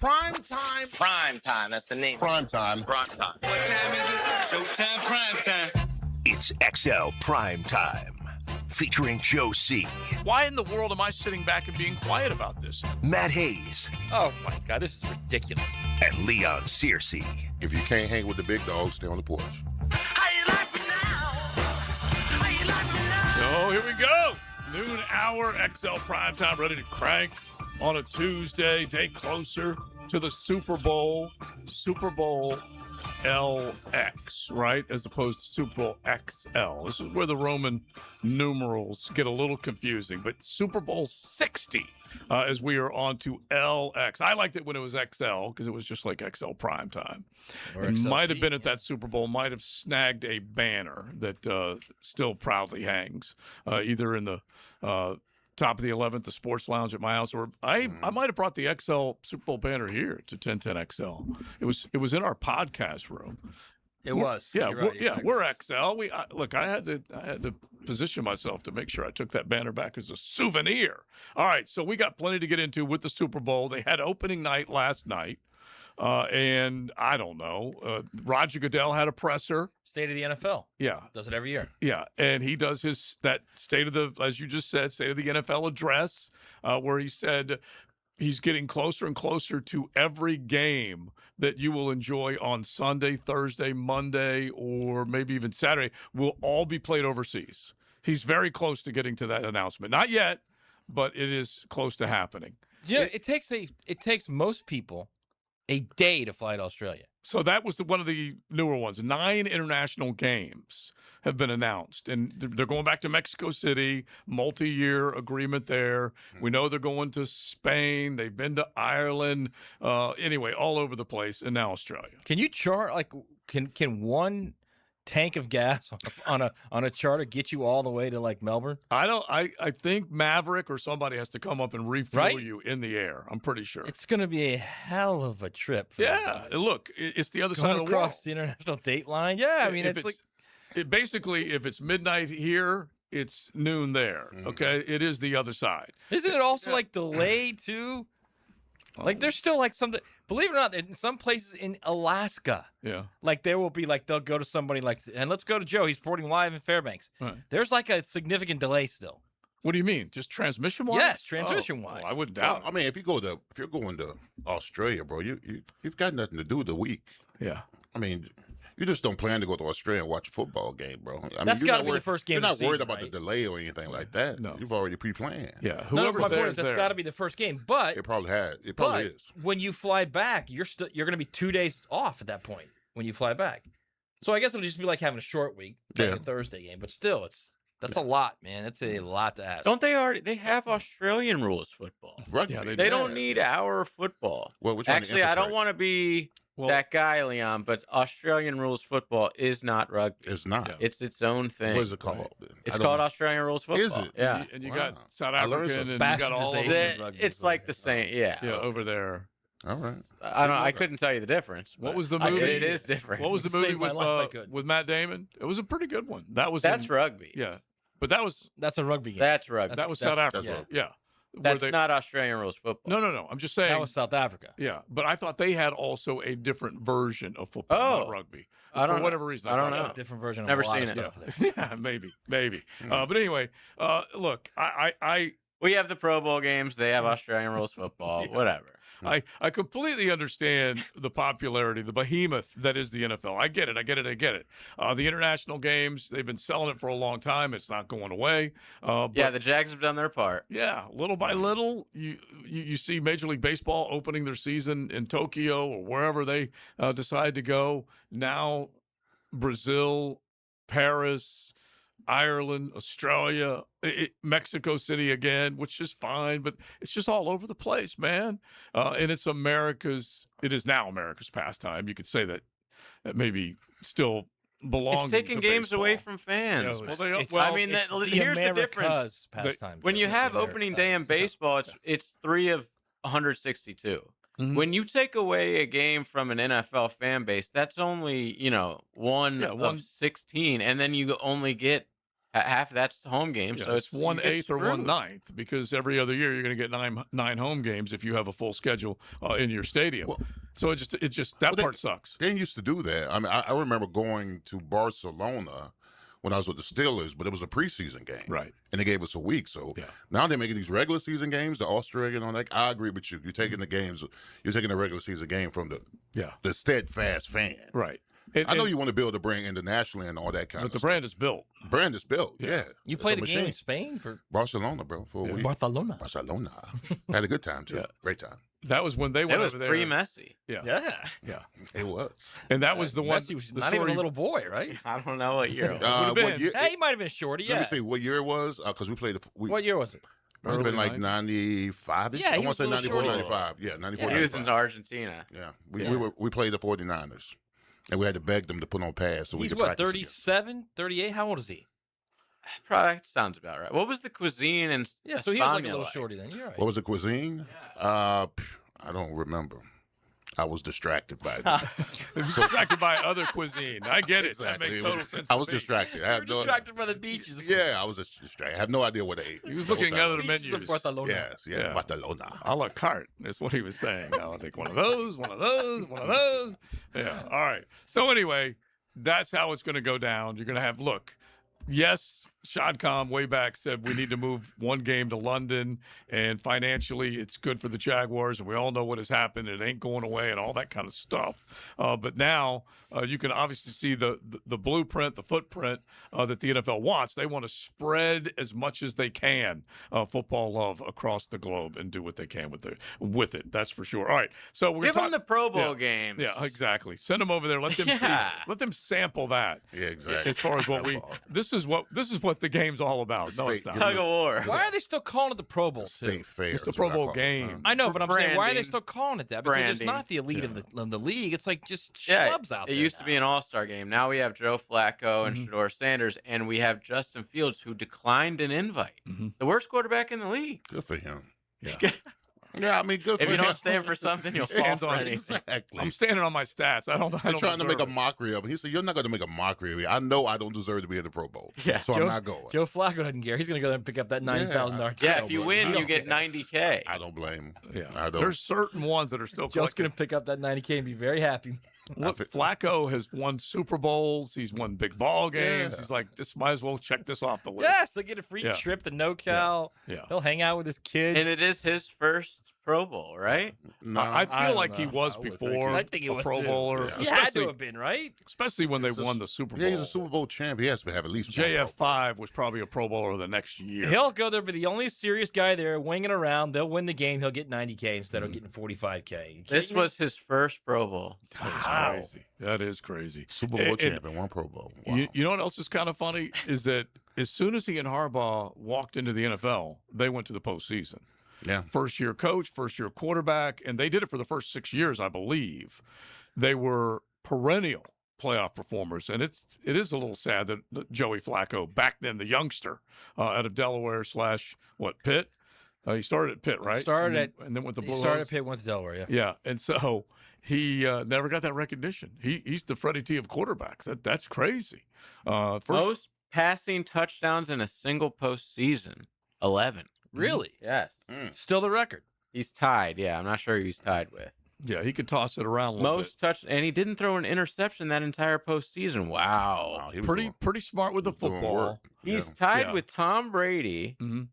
Primetime. Primetime, that's the name. Primetime. Primetime. What time is it? Showtime Primetime. It's XL Primetime, featuring Joe C., Why in the world am I sitting back and being quiet about this? Matt Hayes, Oh, my God, this is ridiculous. and Leon Searcy. If you can't hang with the big dogs, stay on the porch. How you like me now? How you like me now? So here we go. Noon hour XL Primetime, ready to crank on a Tuesday, day closer to the Super Bowl. Super Bowl LX, right? As opposed to Super Bowl XL. This is where the Roman numerals get a little confusing. But Super Bowl 60, as we are on to LX. I liked it when it was XL because it was just like XL Primetime. It might have been at that Super Bowl, might have snagged a banner that still proudly hangs, either in the top of the 11th, the sports lounge at my house, or I might have brought the XL Super Bowl banner here to 1010 XL. It was in our podcast room. It was. Yeah, You're right, we're XL. Look, I had to position myself to make sure I took that banner back as a souvenir. All right, so we got plenty to get into with the Super Bowl. They had opening night last night. And I don't know. Roger Goodell had a presser. State of the NFL. Yeah. Does it every year. Yeah. And he does that state of the, as you just said, state of the NFL address, where he said he's getting closer and closer to every game that you will enjoy on Sunday, Thursday, Monday, or maybe even Saturday will all be played overseas. He's very close to getting to that announcement. Not yet, but it is close to happening. Yeah, it takes most people a day to fly to Australia. So that was one of the newer ones. 9 international games have been announced, and they're going back to Mexico City, multi-year agreement there. We know they're going to Spain. They've been to Ireland. Anyway, all over the place, and now Australia. Can you can one tank of gas on a charter get you all the way to like Melbourne? I think Maverick or somebody has to come up and refuel you in the air. I'm pretty sure. It's going to be a hell of a trip for those guys. Look, it's the other Going side of the world. across the international date line. Yeah, I mean, basically, if it's midnight here, it's noon there. Okay, it is the other side. Isn't it also like delayed too? Like there's still like something. Believe it or not, in some places in Alaska, like there will be like they'll go to somebody like, and let's go to Joe. He's reporting live in Fairbanks. Right. There's like a significant delay still. What do you mean? Just transmission wise? Yes, transmission wise. I wouldn't doubt. I mean, if you're going to Australia, bro, you've got nothing to do with the week. Yeah. I mean, you just don't plan to go to Australia and watch a football game, bro. That's got to be the first game. You're not of the worried season, about the delay or anything like that. No, you've already pre-planned. Yeah, whoever's there is that's got to be the first game. But it probably is. When you fly back, you're going to be 2 days off at that point when you fly back. So I guess it'll just be like having a short week, like a Thursday game. But still, that's a lot, man. That's a lot to ask. Don't they have Australian rules football? Rugby. Yeah, they don't need our football. Well, actually, I don't want to be that guy, Leon, but Australian rules football is not rugby. It's not. Yeah. It's its own thing. What is it called? It's called Australian rules football. Is it? Yeah. And you got South African and you got all of them. It's like the same. Yeah. Yeah, over there. All right. I couldn't tell you the difference. What was the movie? It is different. What was the movie with Matt Damon? It was a pretty good one. That's rugby. Yeah. But that's a rugby game. That's rugby. That was South Africa. Yeah. That's not Australian rules football. No. I'm just saying. That was South Africa. Yeah. But I thought they had also a different version of football, not rugby. For whatever reason. I don't know. A different version of Never a lot seen of it. stuff. Yeah, maybe. But anyway, look, we have the Pro Bowl games. They have Australian rules football. Whatever. I completely understand the popularity, the behemoth that is the NFL. I get it. The international games, they've been selling it for a long time. It's not going away. The Jags have done their part. Yeah, little by little, you see Major League Baseball opening their season in Tokyo or wherever they decide to go. Now, Brazil, Paris, Ireland, Australia, Mexico City again, which is fine, but it's just all over the place, man. And it is now America's pastime. You could say that maybe still belongs. It's taking games baseball away from fans. Here's the difference. When you have opening day in baseball, it's 3 of 162. Mm-hmm. When you take away a game from an NFL fan base, that's only, one of 16, and then you only get Half of that's home game, Yeah, so it's 1/8 or 1/9 because every other year you're going to get nine home games if you have a full schedule in your stadium. Well, so it just that part sucks. They used to do that. I mean, I remember going to Barcelona when I was with the Steelers, but it was a preseason game. Right. And they gave us a week. So now they're making these regular season games, the Australian on that. I agree with you. You're taking the games, you're taking the regular season game from the steadfast fan. Right. I know you want to build a brand internationally and all that kind of stuff. But the brand is built. Brand is built, yeah. You played a game in Spain for Barcelona, bro, for a week. Barcelona. Had a good time, too. Yeah. Great time. That was when they went over there. It was pre-Messi. Yeah. It was. And that was the one. Messi was not even a little boy, right? I don't know what year. What year? Hey, he might have been shorty, Let me see what year it was, because we played. What year was it? It must have been like 95. Yeah, I want to say 94, shorty. 95. Yeah, 94. He was in Argentina. Yeah, we played the 49ers, and we had to beg them to put on pads so we He's could what, practice 37, 38? How old is he? Probably sounds about right. What was the cuisine in so he was like a little shorty then. You're right. What was the cuisine? I don't remember. I was distracted by it. Distracted by other cuisine. I get it. Exactly. That makes total sense. I was distracted. I You were distracted by the beaches. Yeah, I was just distracted. I had no idea what to eat. He was looking at other Beaches menus. of Barcelona. Yes, Yeah. Barcelona. A la carte is what he was saying. I'll take one of those, one of those, one of those. Yeah. All right. So anyway, that's how it's going to go down. You're going to have, yes, Shadcom way back said we need to move one game to London, and financially it's good for the Jaguars, and we all know what has happened. It ain't going away and all that kind of stuff. But now you can obviously see the blueprint, the footprint that the NFL wants. They want to spread as much as they can football love across the globe and do what they can with it. That's for sure. All right. So we're Give gonna them the Pro Bowl games. Yeah, exactly. Send them over there. Let them see. Let them sample that. Yeah, exactly. As far as what this is what the game's all about. No, it's not. Tug of war. Why are they still calling it the Pro Bowl? State fair. It's the is Pro what I Bowl call it. game. I know, but I'm saying, why are they Branding. still calling it that? Because it's not the elite of the league. It's like just schlubs out there. It used to be an all-star game. Now we have Joe Flacco and Shador Sanders, and we have Justin Fields, who declined an invite. The worst quarterback in the league. Good for him. Yeah. Yeah, I mean, good for If him. you don't stand for something, you'll fall for anything. Exactly. I'm standing on my stats. I don't They're trying to make a deserve it. mockery of it. He said, "You're not going to make a mockery of me. I know I don't deserve to be in the Pro Bowl, Yeah. so I'm not going." Joe Flacco doesn't care. He's going to go there and pick up that $90,000 check. Yeah, if you win, you get $90K. I don't blame him. Yeah. I don't. There's certain ones that are still Joe's collecting. going to pick up that $90K and be very happy. Look, Flacco has won Super Bowls. He's won big ball games. Yeah. He's like, this might as well check this off the list. Yes, he'll get a free Yeah. trip to NoCal. Yeah. He'll hang out with his kids. And it is his first Pro Bowl, right? No, I I feel don't like he know. was I would before I think he a was Pro too. Bowler. Yeah. He had to Especially, have been, right? especially when they He's a- won the Super Bowl. yeah, he's a Super Bowl champ. He has to have at least one Pro Bowl. JF5 was probably a Pro Bowler the next year. He'll go there, but the only serious guy there winging around. They'll win the game. He'll get $90K instead of getting $45K. You This kidding me? was his first Pro Bowl. That is crazy. That is crazy. Super Bowl And- champ and one Pro Bowl. Wow. You know what else is kind of funny is that as soon as he and Harbaugh walked into the NFL, they went to the postseason. Yeah. First year coach, first year quarterback, and they did it for the first 6 years, I believe. They were perennial playoff performers, and it is a little sad that Joey Flacco, back then the youngster, out of Delaware / Pitt. He started at Pitt, right? and then went to Blue He started Hose. at Pitt, went to Delaware. Yeah. Yeah, and so he never got that recognition. He's the Freddie T of quarterbacks. That's crazy. Most passing touchdowns in a single postseason, 11. Really? Yes. Still the record. He's tied. Yeah, I'm not sure who he's tied with. Yeah, he could toss it around a little Most touch, and he didn't throw an interception that entire postseason. Wow. Wow, he bit. was Pretty doing- pretty smart with the doing football. work. He's Yeah. tied Yeah. with Tom Brady. Mhm.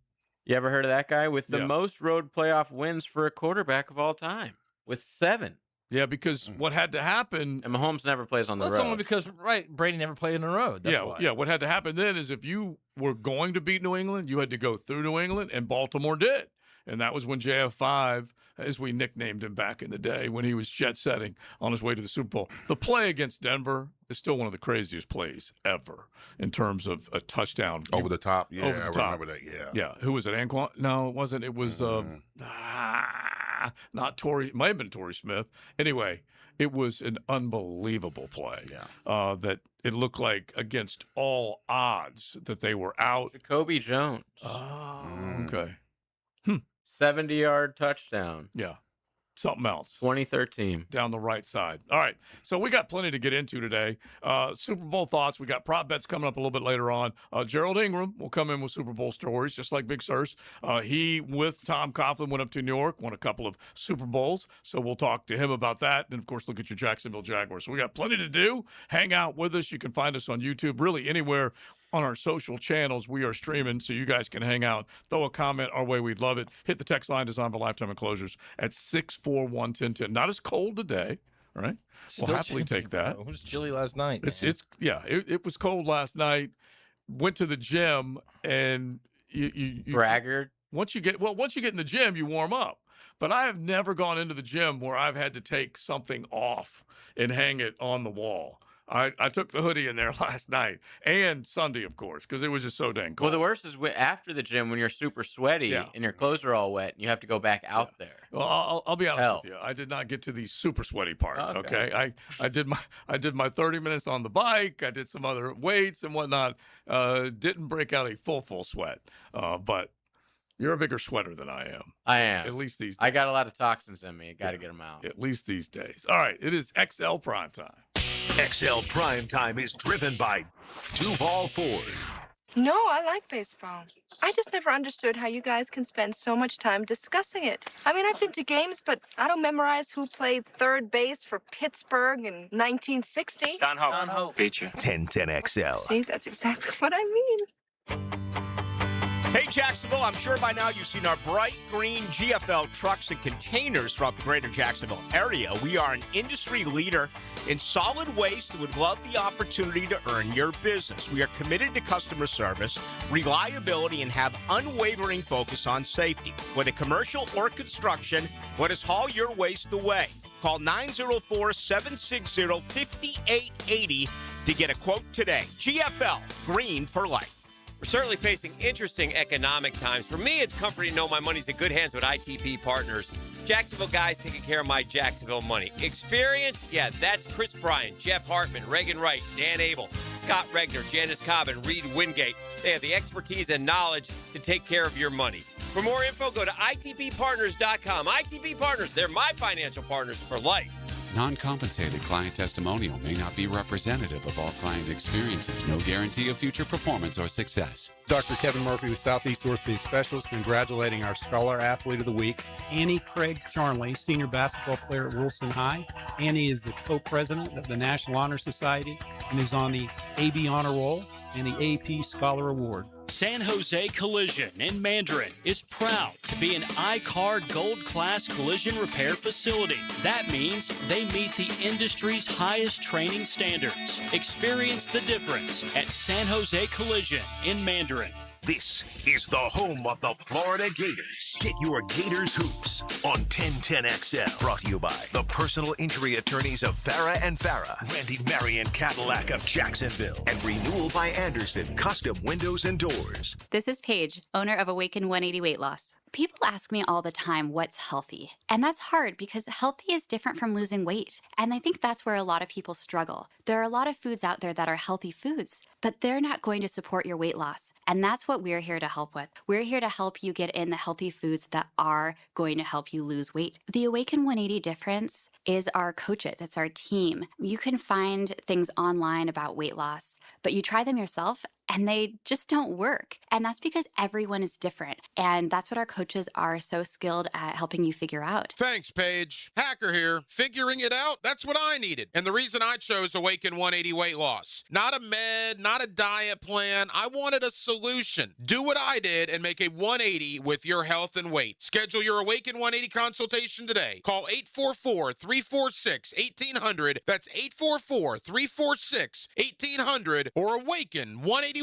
You ever heard of that guy? With the Yeah. most road playoff wins for a quarterback of all time, with 7. Yeah, because what had to happen. And Mahomes never plays on the Well, that's road. only because Brady never played on the road. That's why. Yeah. What had to happen then is if you were going to beat New England, you had to go through New England, and Baltimore did. And that was when JF5, as we nicknamed him back in the day, when he was jet setting on his way to the Super Bowl. The play against Denver is still one of the craziest plays ever in terms of a touchdown. Over the top. Yeah, Over the I top. remember that. Yeah. Yeah. Who was it? Anquan? No, it wasn't. It was not Torrey. It might have been Torrey Smith. Anyway, it was an unbelievable play. Yeah. That it looked like against all odds that they were out. Jacoby Jones, Oh, okay. 70-yard touchdown. Yeah. something else. 2013. Down the right side. All right. So we got plenty to get into today. Super Bowl thoughts. We got prop bets coming up a little bit later on. Gerald Ingram will come in with Super Bowl stories, just like Big Sirs. He, with Tom Coughlin, went up to New York, won a couple of Super Bowls. So we'll talk to him about that. And, of course, look at your Jacksonville Jaguars. So we got plenty to do. Hang out with us. You can find us on YouTube, really anywhere on our social channels. We are streaming, so you guys can hang out. Throw a comment our way. We'd love it. Hit the text line designed by Lifetime Enclosures at 641-1010. Not as cold today, right? We'll happily take that. It was chilly last night. It was cold last night. Went to the gym, and you braggart. Once you get in the gym, you warm up. But I have never gone into the gym where I've had to take something off and hang it on the wall. I took the hoodie in there last night and Sunday, of course, because it was just so dang cold. Well, the worst is after the gym when you're super sweaty and your clothes are all wet and you have to go back out there. Well, I'll be honest with you. I did not get to the super sweaty part. Okay. I did my 30 minutes on the bike. I did some other weights and whatnot. Didn't break out a full sweat. But you're a bigger sweater than I am. I am. At least these days. I got a lot of toxins in me. Got to get them out. At least these days. All right. It is XL Primetime. XL Primetime is driven by Duval Ford. No, I like baseball. I just never understood how you guys can spend so much time discussing it. I mean, I've been to games, but I don't memorize who played third base for Pittsburgh in 1960. Don Ho. Feature. 1010 XL. See, that's exactly what I mean. Hey, Jacksonville, I'm sure by now you've seen our bright green GFL trucks and containers throughout the greater Jacksonville area. We are an industry leader in solid waste and would love the opportunity to earn your business. We are committed to customer service, reliability, and have unwavering focus on safety. Whether commercial or construction, let us haul your waste away. Call 904-760-5880 to get a quote today. GFL, green for life. We're certainly facing interesting economic times. For me, it's comforting to know my money's in good hands with ITP Partners. Jacksonville guys taking care of my Jacksonville money. Experience? Yeah, that's Chris Bryan, Jeff Hartman, Reagan Wright, Dan Abel, Scott Regner, Janice Cobb, and Reed Wingate. They have the expertise and knowledge to take care of your money. For more info, go to itppartners.com. ITP Partners, they're my financial partners for life. Non-compensated client testimonial may not be representative of all client experiences. No guarantee of future performance or success. Dr. Kevin Murphy with Southeast Orthopedic Specialist, congratulating our Scholar Athlete of the Week, Annie Craig Charnley, senior basketball player at Wilson High. Annie is the co-president of the National Honor Society and is on the AB Honor Roll and the AP Scholar Award. San Jose Collision in Mandarin is proud to be an I-CAR Gold Class collision repair facility. That means they meet the industry's highest training standards. Experience the difference at San Jose Collision in Mandarin. This is the home of the Florida Gators. Get your Gators hoops on 1010XL. Brought to you by the personal injury attorneys of Farah and Farah, Randy Marion Cadillac of Jacksonville, and Renewal by Anderson, custom windows and doors. This is Paige, owner of Awaken 180 Weight Loss. People ask me all the time, what's healthy? And that's hard because healthy is different from losing weight. And I think that's where a lot of people struggle. There are a lot of foods out there that are healthy foods, but they're not going to support your weight loss. And that's what we're here to help with. We're here to help you get in the healthy foods that are going to help you lose weight. The Awaken 180 difference is our coaches. It's our team. You can find things online about weight loss, but you try them yourself and they just don't work. And that's because everyone is different. And that's what our coaches are so skilled at helping you figure out. Thanks, Paige. Hacker here. Figuring it out, that's what I needed. And the reason I chose Awaken 180 Weight Loss. Not a med, not a diet plan. I wanted a solution. Do what I did and make a 180 with your health and weight. Schedule your Awaken 180 consultation today. Call 844-346-1800. That's 844-346-1800 or awaken180weightloss.com.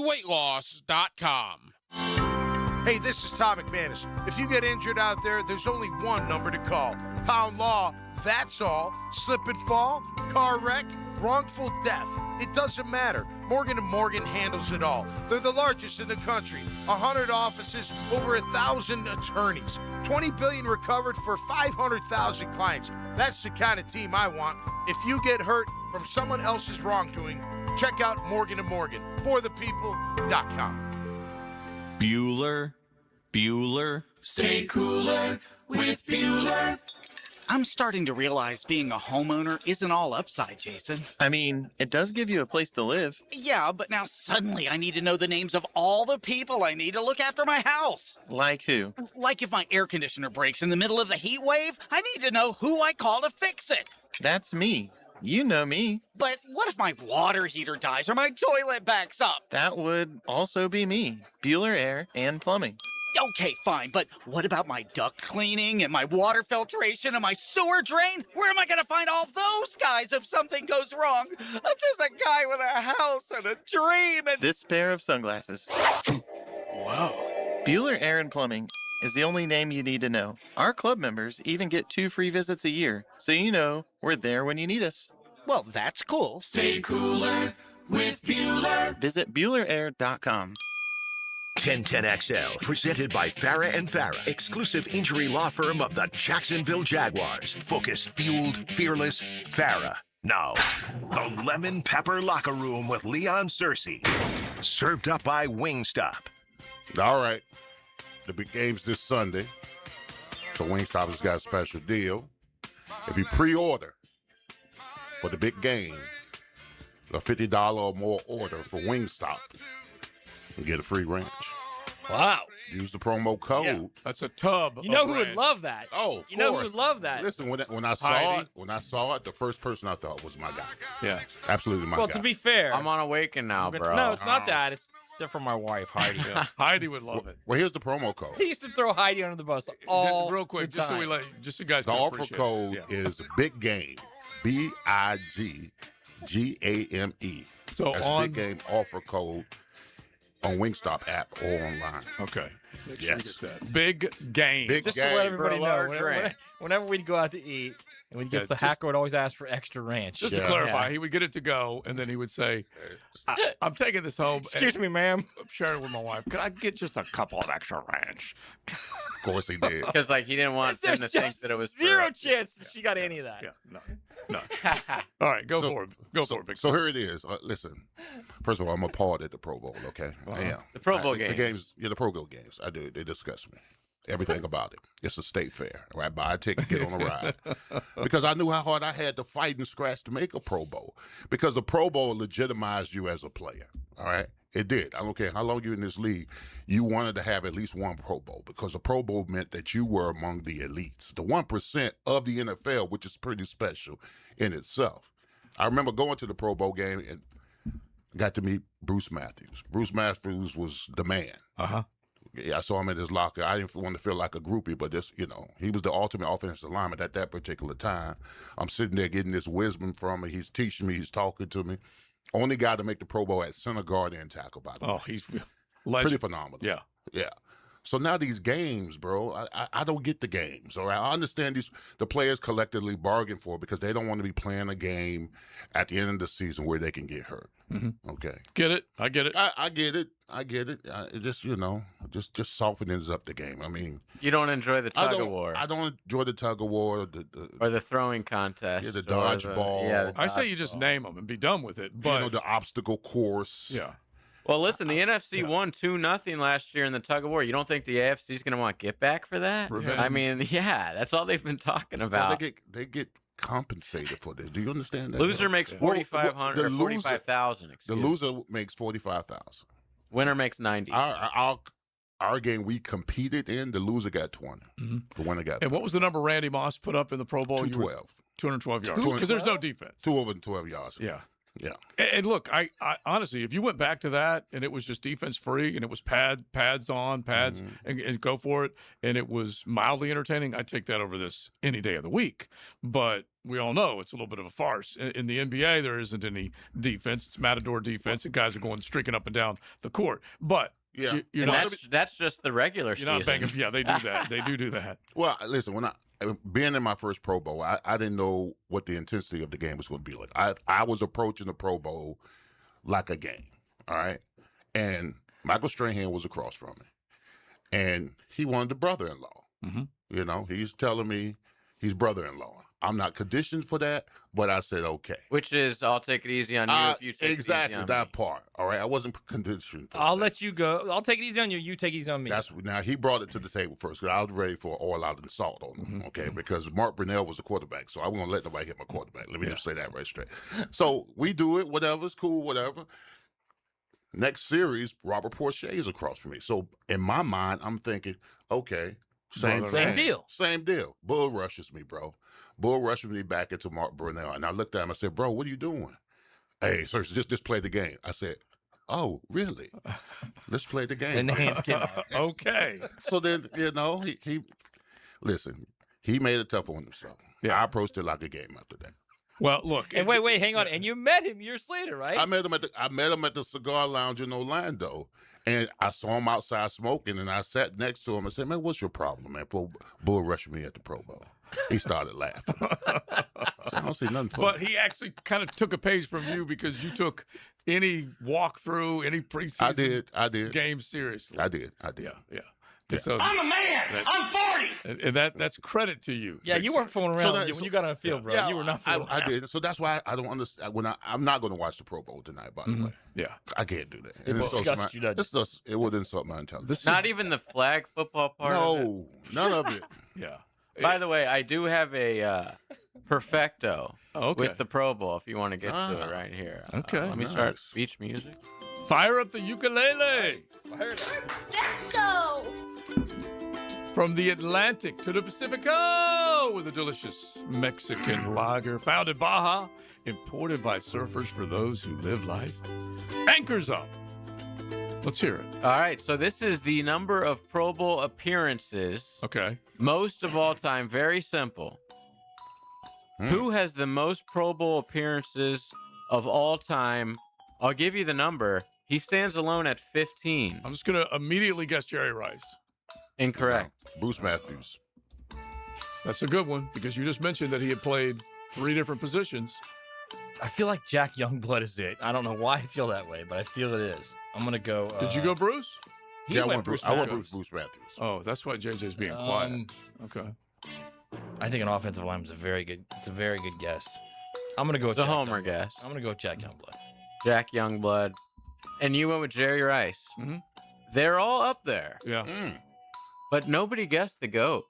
Hey, this is Tom McManus. If you get injured out there, there's only one number to call. Pound Law, that's all. Slip and fall, car wreck, wrongful death. It doesn't matter. Morgan & Morgan handles it all. They're the largest in the country. 100 offices, over 1,000 attorneys. $20 billion recovered for 500,000 clients. That's the kind of team I want. If you get hurt from someone else's wrongdoing, check out Morgan & Morgan, forthepeople.com. Bueller, stay cooler with Bueller. I'm starting to realize being a homeowner isn't all upside, Jason. I mean, it does give you a place to live. Yeah, but now suddenly I need to know the names of all the people I need to look after my house. Like who? Like if my air conditioner breaks in the middle of the heat wave, I need to know who I call to fix it. That's me. You know me. But what if my water heater dies or my toilet backs up? That would also be me. Bueller Air and Plumbing. Okay, fine, but what about my duct cleaning and my water filtration and my sewer drain? Where am I going to find all those guys if something goes wrong? I'm just a guy with a house and a dream and... This pair of sunglasses. Whoa. Bueller Air and Plumbing is the only name you need to know. Our club members even get 2 free visits a year, so you know we're there when you need us. Well, that's cool. Stay cooler with Bueller. Visit BuellerAir.com. 1010XL, presented by Farah and Farah, exclusive injury law firm of the Jacksonville Jaguars. Focused, fueled, fearless, Farah. Now, the Lemon Pepper Locker Room with Leon Searcy. Served up by Wingstop. All right. The big game's this Sunday. So Wingstop has got a special deal. If you pre-order for the big game, a $50 or more order for Wingstop, you get a free ranch. Wow. Use the promo code. Yeah, that's a tub. You know who would love that? Oh, you know who would love that? Listen, when I saw it, the first person I thought was my guy. Yeah, absolutely my guy. Well, to be fair, I'm on Awaken now, bro. No, it's not that. It's from my wife, Heidi. Heidi would love it. Well, here's the promo code. He used to throw Heidi under the bus all real quick, the just time. so just so you guys. The can offer appreciate code is Big Game, BIGGAME. So that's on Big Game offer code on Wingstop app or online. Okay. Make sure Yes. you get that. Big game. Big Just game. to let everybody For a know, large whenever we'd go out to eat, and we'd get the just- hacker would always ask for extra ranch. Just to clarify, he would get it to go, and then he would say, I'm taking this home. Excuse me, ma'am. I'm sharing it with my wife. Could I get just a couple of extra ranch? Of course he did. Because like he didn't want them There's to think just that it was zero chance she got any of that. Yeah, no. All right, go for it. Go for it, Big So here it is. Listen, first of all, I'm a part at the Pro Bowl, okay? Yeah. The Pro Bowl The games. games. Yeah, the Pro Bowl games. I do. They discuss me. Everything about it. It's a state fair, right? Buy a ticket, get on a ride. Because I knew how hard I had to fight and scratch to make a Pro Bowl. Because the Pro Bowl legitimized you as a player, all right? It did. I don't care how long you're in this league. You wanted to have at least one Pro Bowl because the Pro Bowl meant that you were among the elites, the 1% of the NFL, which is pretty special in itself. I remember going to the Pro Bowl game and got to meet Bruce Matthews. Bruce Matthews was the man. Uh-huh. Yeah, I saw him in his locker. I didn't want to feel like a groupie, but just, he was the ultimate offensive lineman at that particular time. I'm sitting there getting this wisdom from him. He's teaching me. He's talking to me. Only guy to make the Pro Bowl at center guard and tackle, by the way. Oh, he's pretty phenomenal. Yeah. Yeah. So now these games, bro, I don't get the games. All right, I understand the players collectively bargain for it because they don't want to be playing a game at the end of the season where they can get hurt. Mm-hmm. Okay, get it? I get it. I get it. I get it. It just just softens up the game. I mean, You don't enjoy the tug of war. I don't enjoy the tug of war. Or the throwing contest. Yeah, the or dodgeball. Yeah, I say you just name them and be done with it. But the obstacle course. Yeah. Well, listen, the NFC won 2-0 last year in the tug of war. You don't think the AFC is going to want get back for that? Revenge. I mean, yeah, that's all they've been talking Well, about. they get compensated for this. Do you understand that? Loser makes $4,500 or $45,000. The loser makes $45,000. Winner makes $90,000. Our game we competed in, the loser got 20. Mm-hmm. The winner got. And what was the number Randy Moss put up in the Pro Bowl? 212. 212 yards. Because there's no defense. 212 yards. Yeah. Yeah. And look, I honestly, if you went back to that and it was just defense free and it was pads on, and go for it, and it was mildly entertaining, I'd take that over this any day of the week. But we all know it's a little bit of a farce. In the NBA, there isn't any defense. It's matador defense, and guys are going streaking up and down the court. But yeah, and that's just the regular season. Not banking, yeah, they do that. They do that. Well, listen, when being in my first Pro Bowl, I didn't know what the intensity of the game was going to be like. I was approaching the Pro Bowl like a game, all right? And Michael Strahan was across from me. And he wanted a brother-in-law. Mm-hmm. He's telling me he's brother-in-law. I'm not conditioned for that, but I said okay. Which is, I'll take it easy on you if you take exactly it easy on that me. part. All right, I wasn't conditioned. For I'll let you go. I'll take it easy on you. You take it easy on me. Now he brought it to the table first because I was ready for all out and salt on him. Okay, because Mark Brunell was the quarterback, so I wasn't gonna let nobody hit my quarterback. Let me just say that right straight. So we do it. Whatever, it's cool. Whatever. Next series, Robert Porcher is across from me. So in my mind, I'm thinking, okay, same deal. Bull rushes me, bro. Bull rushes me back into Mark Brunell. And I looked at him, I said, bro, what are you doing? Hey, sir, just play the game. I said, oh, really? Let's play the game. And the hands came out. Okay. So then, listen, he made it tough on himself. Yeah. I approached it like a game after that. Well, look. And wait, hang on. And you met him years later, right? I met him at the cigar lounge in Orlando. And I saw him outside smoking, and I sat next to him and said, man, what's your problem, man? Bull rushing me at the Pro Bowl. He started laughing. So I don't see nothing funny. But he actually kind of took a page from you because you took any walkthrough, any preseason game seriously. I did. Yeah. So, I'm a man. I'm 40. And that's credit to you. Yeah, you weren't fooling around when you got on the field, bro. Yeah, you were not fooling around. I did. So that's why I don't understand. I'm not going to watch the Pro Bowl tonight, by the way. Yeah. I can't do that. It would insult my intelligence. Not even the flag football part of it? No, none of it. Yeah. By the way, I do have a perfecto with the Pro Bowl if you want to get to it right here. Okay. Let me start speech music. Fire up the ukulele. Let's go. From the Atlantic to the Pacifico with a delicious Mexican lager found in Baja, imported by surfers for those who live life. Anchors up. Let's hear it. All right, so this is the number of Pro Bowl appearances. Okay. Most of all time. Very simple. Who has the most Pro Bowl appearances of all time? I'll give you the number. He stands alone at 15. I'm just going to immediately guess Jerry Rice. Incorrect. Bruce Matthews. That's a good one because you just mentioned that he had played 3 different positions. I feel like Jack Youngblood is it. I don't know why I feel that way, but I feel it is. I'm going to go. Did you go Bruce? I went Bruce Matthews. Oh, that's why JJ's being quiet. Okay. I think an offensive lineman is a very good guess. I'm going to go with It's a Jack homer Youngblood. guess. I'm going to go with Jack Youngblood. Jack Youngblood. And you went with Jerry Rice. Mm-hmm. They're all up there. Yeah. But nobody guessed the GOAT.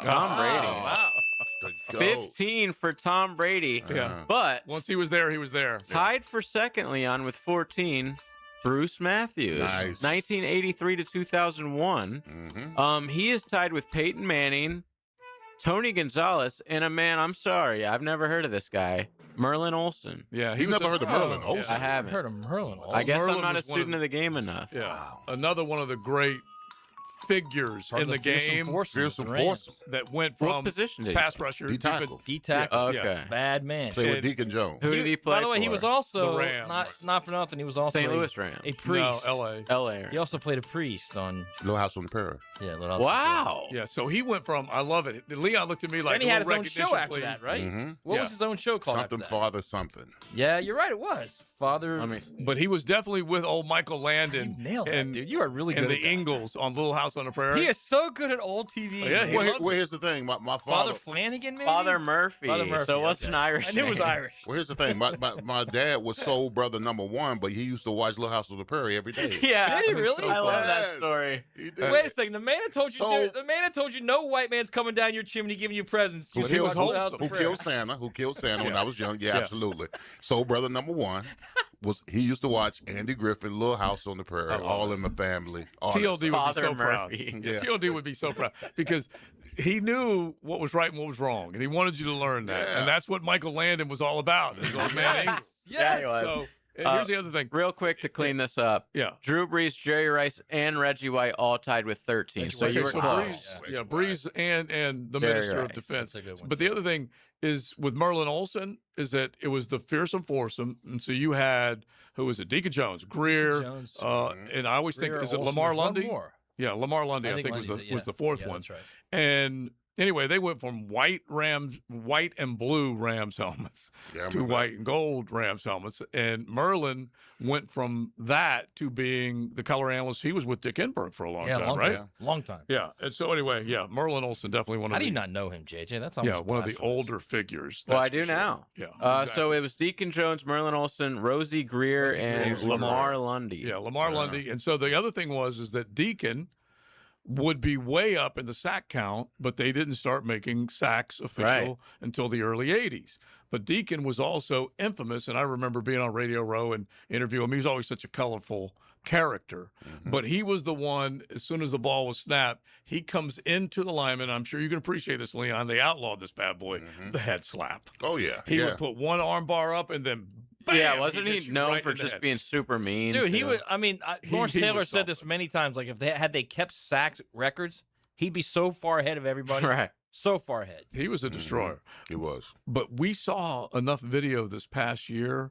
Tom Brady. Wow. 15 for Tom Brady. Yeah. But once he was there, he was there. Tied for second, Leon, with 14, Bruce Matthews. Nice. 1983 to 2001. He is tied with Peyton Manning, Tony Gonzalez, and a man, I'm sorry, I've never heard of this guy, Merlin Olsen. Yeah, You've never heard of Merlin Olsen? I haven't. Heard of Merlin Olsen. I guess Merlin I'm not a was one student of the game enough. Yeah. Wow. Another one of the great figures in the game Fearsome Foursome. that went What from position did he pass play? rusher, D-tackle. D-tackle. Okay. Bad man. Played with Deacon Jones. Who did he play By the way, he for? was also The Rams. not for nothing. He was also St. Louis Rams. a priest. No, L.A. L.A. He also played a priest on Little House on the Prairie. Little House. Wow. Yeah, so he went from, I love it. Leon looked at me like, And he had his own recognition, show after please. that, right? Mm-hmm. What was his own show called? Something after that? Father something. Yeah, you're right. It was Father. But he was definitely with old Michael Landon. You nailed that, dude. You are really good and at the that. Ingalls on Little House on the Prairie. He is so good at old TV. Yeah, he loves Well, it. here's the thing. My Father father. Flanagan, maybe? Father Murphy. Father Murphy. So what's okay. an Irish I knew it was name? Irish. Well, here's the thing. My dad was soul brother number 1, but he used to watch Little House on the Prairie every day. Yeah. Did he really? I love that Yes. story. He did. Wait a second. The man that told you, So- the man that told you, no white man's coming down your chimney giving you presents. Who You killed, watch Little House on the Prairie. Who killed Santa when I was young? Yeah, Yeah. absolutely. Soul brother number 1 he used to watch Andy Griffin, Little House on the Prairie, All in the Family. All that TLD would stuff. be Father so proud. Murphy. Yeah, TLD would be so proud because he knew what was right and what was wrong, and he wanted you to learn that. Yeah. And that's what Michael Landon was all about. His old man. Yes. Yeah, he was. So and here's the other thing. Real quick to clean this up. Yeah. Drew Brees, Jerry Rice, and Reggie White all tied with 13. So you were so close. Brees and the Jerry Minister of Rice. Defense. That's a good one, But the other thing is with Merlin Olsen is that it was the fearsome foursome, and so you had who was it? Deacon Jones, Greer, Jones. and I always think Greer, is it Olsen, Lamar there's one Lundy? more. Yeah, Lamar Lundy. I think was Lundy's the it, fourth yeah, one. that's right. And Anyway, they went from white and blue Rams helmets to white and gold Rams helmets. And Merlin went from that to being the color analyst. He was with Dick Enberg for a long time, right? Long time. Yeah. And so anyway, Merlin Olsen definitely one of How do you not know him, JJ? That's almost one of the older figures. Well, I do now. Yeah. Exactly. So it was Deacon Jones, Merlin Olsen, Rosie Greer, and Lamar Lundy. Yeah, Lamar Lundy. And so the other thing is that Deacon would be way up in the sack count, but they didn't start making sacks official until the early 80s. But Deacon was also infamous, and I remember being on Radio Row and interviewing him. He was always such a colorful character. But he was the one, as soon as the ball was snapped, he comes into the lineman. I'm sure you can appreciate this, Leon. They outlawed this bad boy, the head slap. Oh, yeah. He would put one arm bar up and then bam, wasn't he known for just being super mean? Dude, he too? would. I mean, Lawrence Taylor said this many times. Like, if they kept sacks records, he'd be so far ahead of everybody. Right. So far ahead. He was a destroyer. He was. But we saw enough video this past year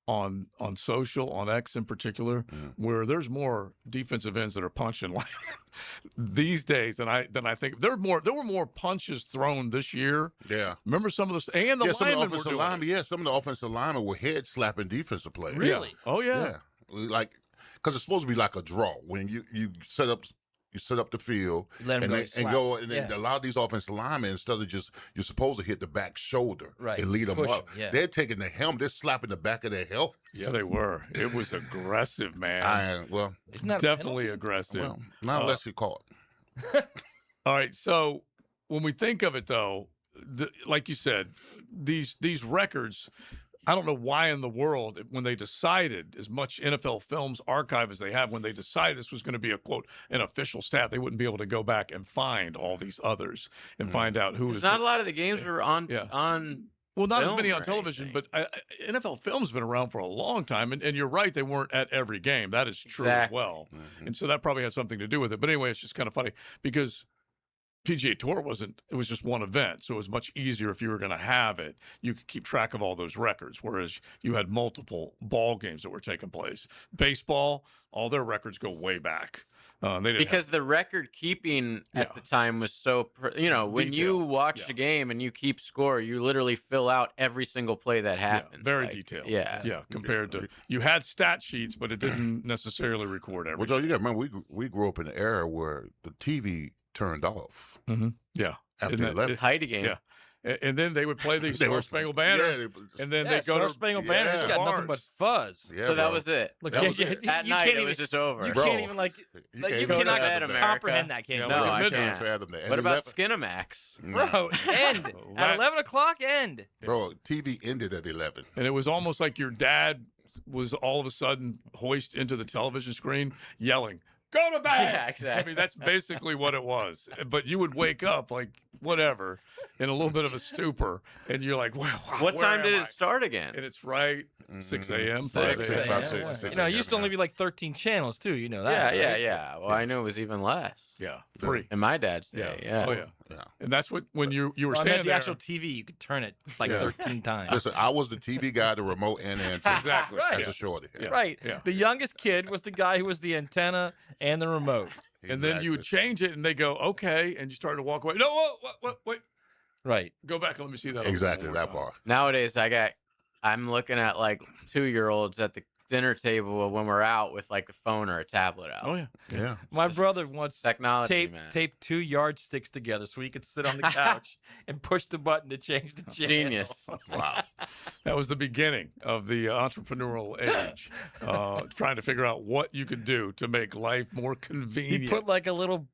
on social, on X in particular, where there's more defensive ends that are punching like these days than I think. There were more punches thrown this year. Yeah. Remember some of the and the some of the linemen were offensive doing linemen. Yeah, some of the offensive linemen were head slapping defensive players. Really? Yeah. Oh yeah. Like, because it's supposed to be like a draw when you set up. You set up the field Let him and go, and then a lot of these offensive linemen, instead of just, you're supposed to hit the back shoulder and lead them up. They're taking the helmet, they're slapping the back of their helmet. Yeah, they were. It was aggressive, man. Isn't that definitely aggressive. Well, not unless you're caught. All right, so when we think of it, though, like you said, these records. I don't know why in the world, when they decided, as much NFL Films archive as they have, when they decided this was going to be an official stat, they wouldn't be able to go back and find all these others and find out who was. Not a lot of the games were on. Well, not as many on television, but NFL Film's been around for a long time, and you're right, they weren't at every game. That is true as well, and so that probably has something to do with it. But anyway, it's just kind of funny because PGA Tour it was just one event, so it was much easier if you were going to have it. You could keep track of all those records, whereas you had multiple ball games that were taking place. Baseball, all their records go way back. Because the record keeping at the time was so, when you watch the game and you keep score, you literally fill out every single play that happens. Very detailed. Yeah. Compared to, you had stat sheets, but it didn't necessarily record everything. Well, Joe, you got to remember, we grew up in an era where the TV turned off. Yeah. After 11. Heidi game. Yeah. And then they would play the Star Spangled Banner, and then they go Star to Spangled Banner. It's got nothing but fuzz. Yeah, So that was it. Look, At night, it was just over. You can't even you cannot comprehend that game. No, I can't can't. fathom that. What about Skinamax? Bro, end at 11 o'clock. End. Bro, TV ended at 11, and it was almost like your dad was all of a sudden hoist into the television screen yelling, "Go to bed!" Yeah, exactly. I mean, that's basically what it was. But you would wake up like whatever in a little bit of a stupor, and you're like, "Well, what time did it start again?" And it's right 6 a.m. 6 5 a.m. a.m. It used to only be like 13 channels too. You know that? Yeah. Well, I knew it was even less. Yeah, 3 in my dad's day. Yeah. Oh yeah. And that's what when you were I saying meant the actual TV, you could turn it like 13 times. Listen, I was the TV guy, the remote and antenna. Exactly. As a shorty. Right. The youngest kid was the guy who was the antenna and the remote. And then you would change it, and they go, "Okay," and you start to walk away. No, wait. Right. Go back and let me see that. Exactly that part. Nowadays, I'm looking at like 2-year-olds at the dinner table when we're out with like a phone or a tablet out. Oh yeah. My brother once technology, taped 2 yardsticks together so he could sit on the couch and push the button to change the channel. Genius. Wow. That was the beginning of the entrepreneurial age, trying to figure out what you could do to make life more convenient. He put like a little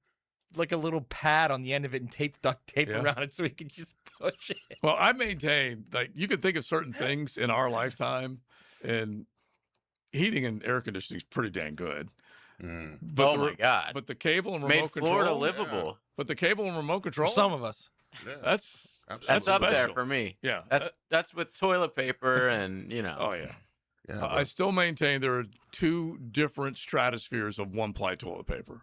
pad on the end of it and duct tape around it so he could just push it. Well, I maintain, like, you could think of certain things in our lifetime, and heating and air conditioning is pretty dang good. But my God. But the cable and remote Made Florida control, livable. But the cable and remote control, For some of us. that's up there special. for me. Yeah. That's with toilet paper and Oh yeah. Yeah, I still maintain there are 2 different stratospheres of one-ply toilet paper.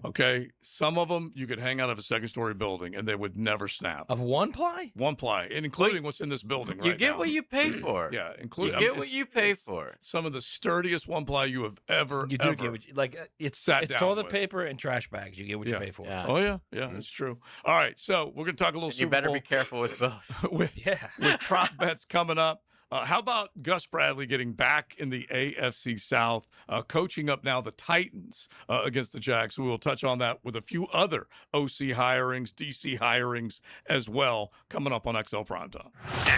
Okay, some of them you could hang out of a second-story building and they would never snap. Of one ply? One ply, and including what's in this building right now. You get what you pay for. Yeah, You including get what you pay for. Some of the sturdiest one ply you have ever. You do ever get what you, like. It's sat down toilet with. paper and trash bags. You get what you pay for. Oh yeah, that's true. All right, so we're gonna talk a little. And you better be careful with both. with prop bets coming up. How about Gus Bradley getting back in the AFC South, coaching up now the Titans against the Jags? We will touch on that with a few other OC hirings, DC hirings as well, coming up on XL Primetime.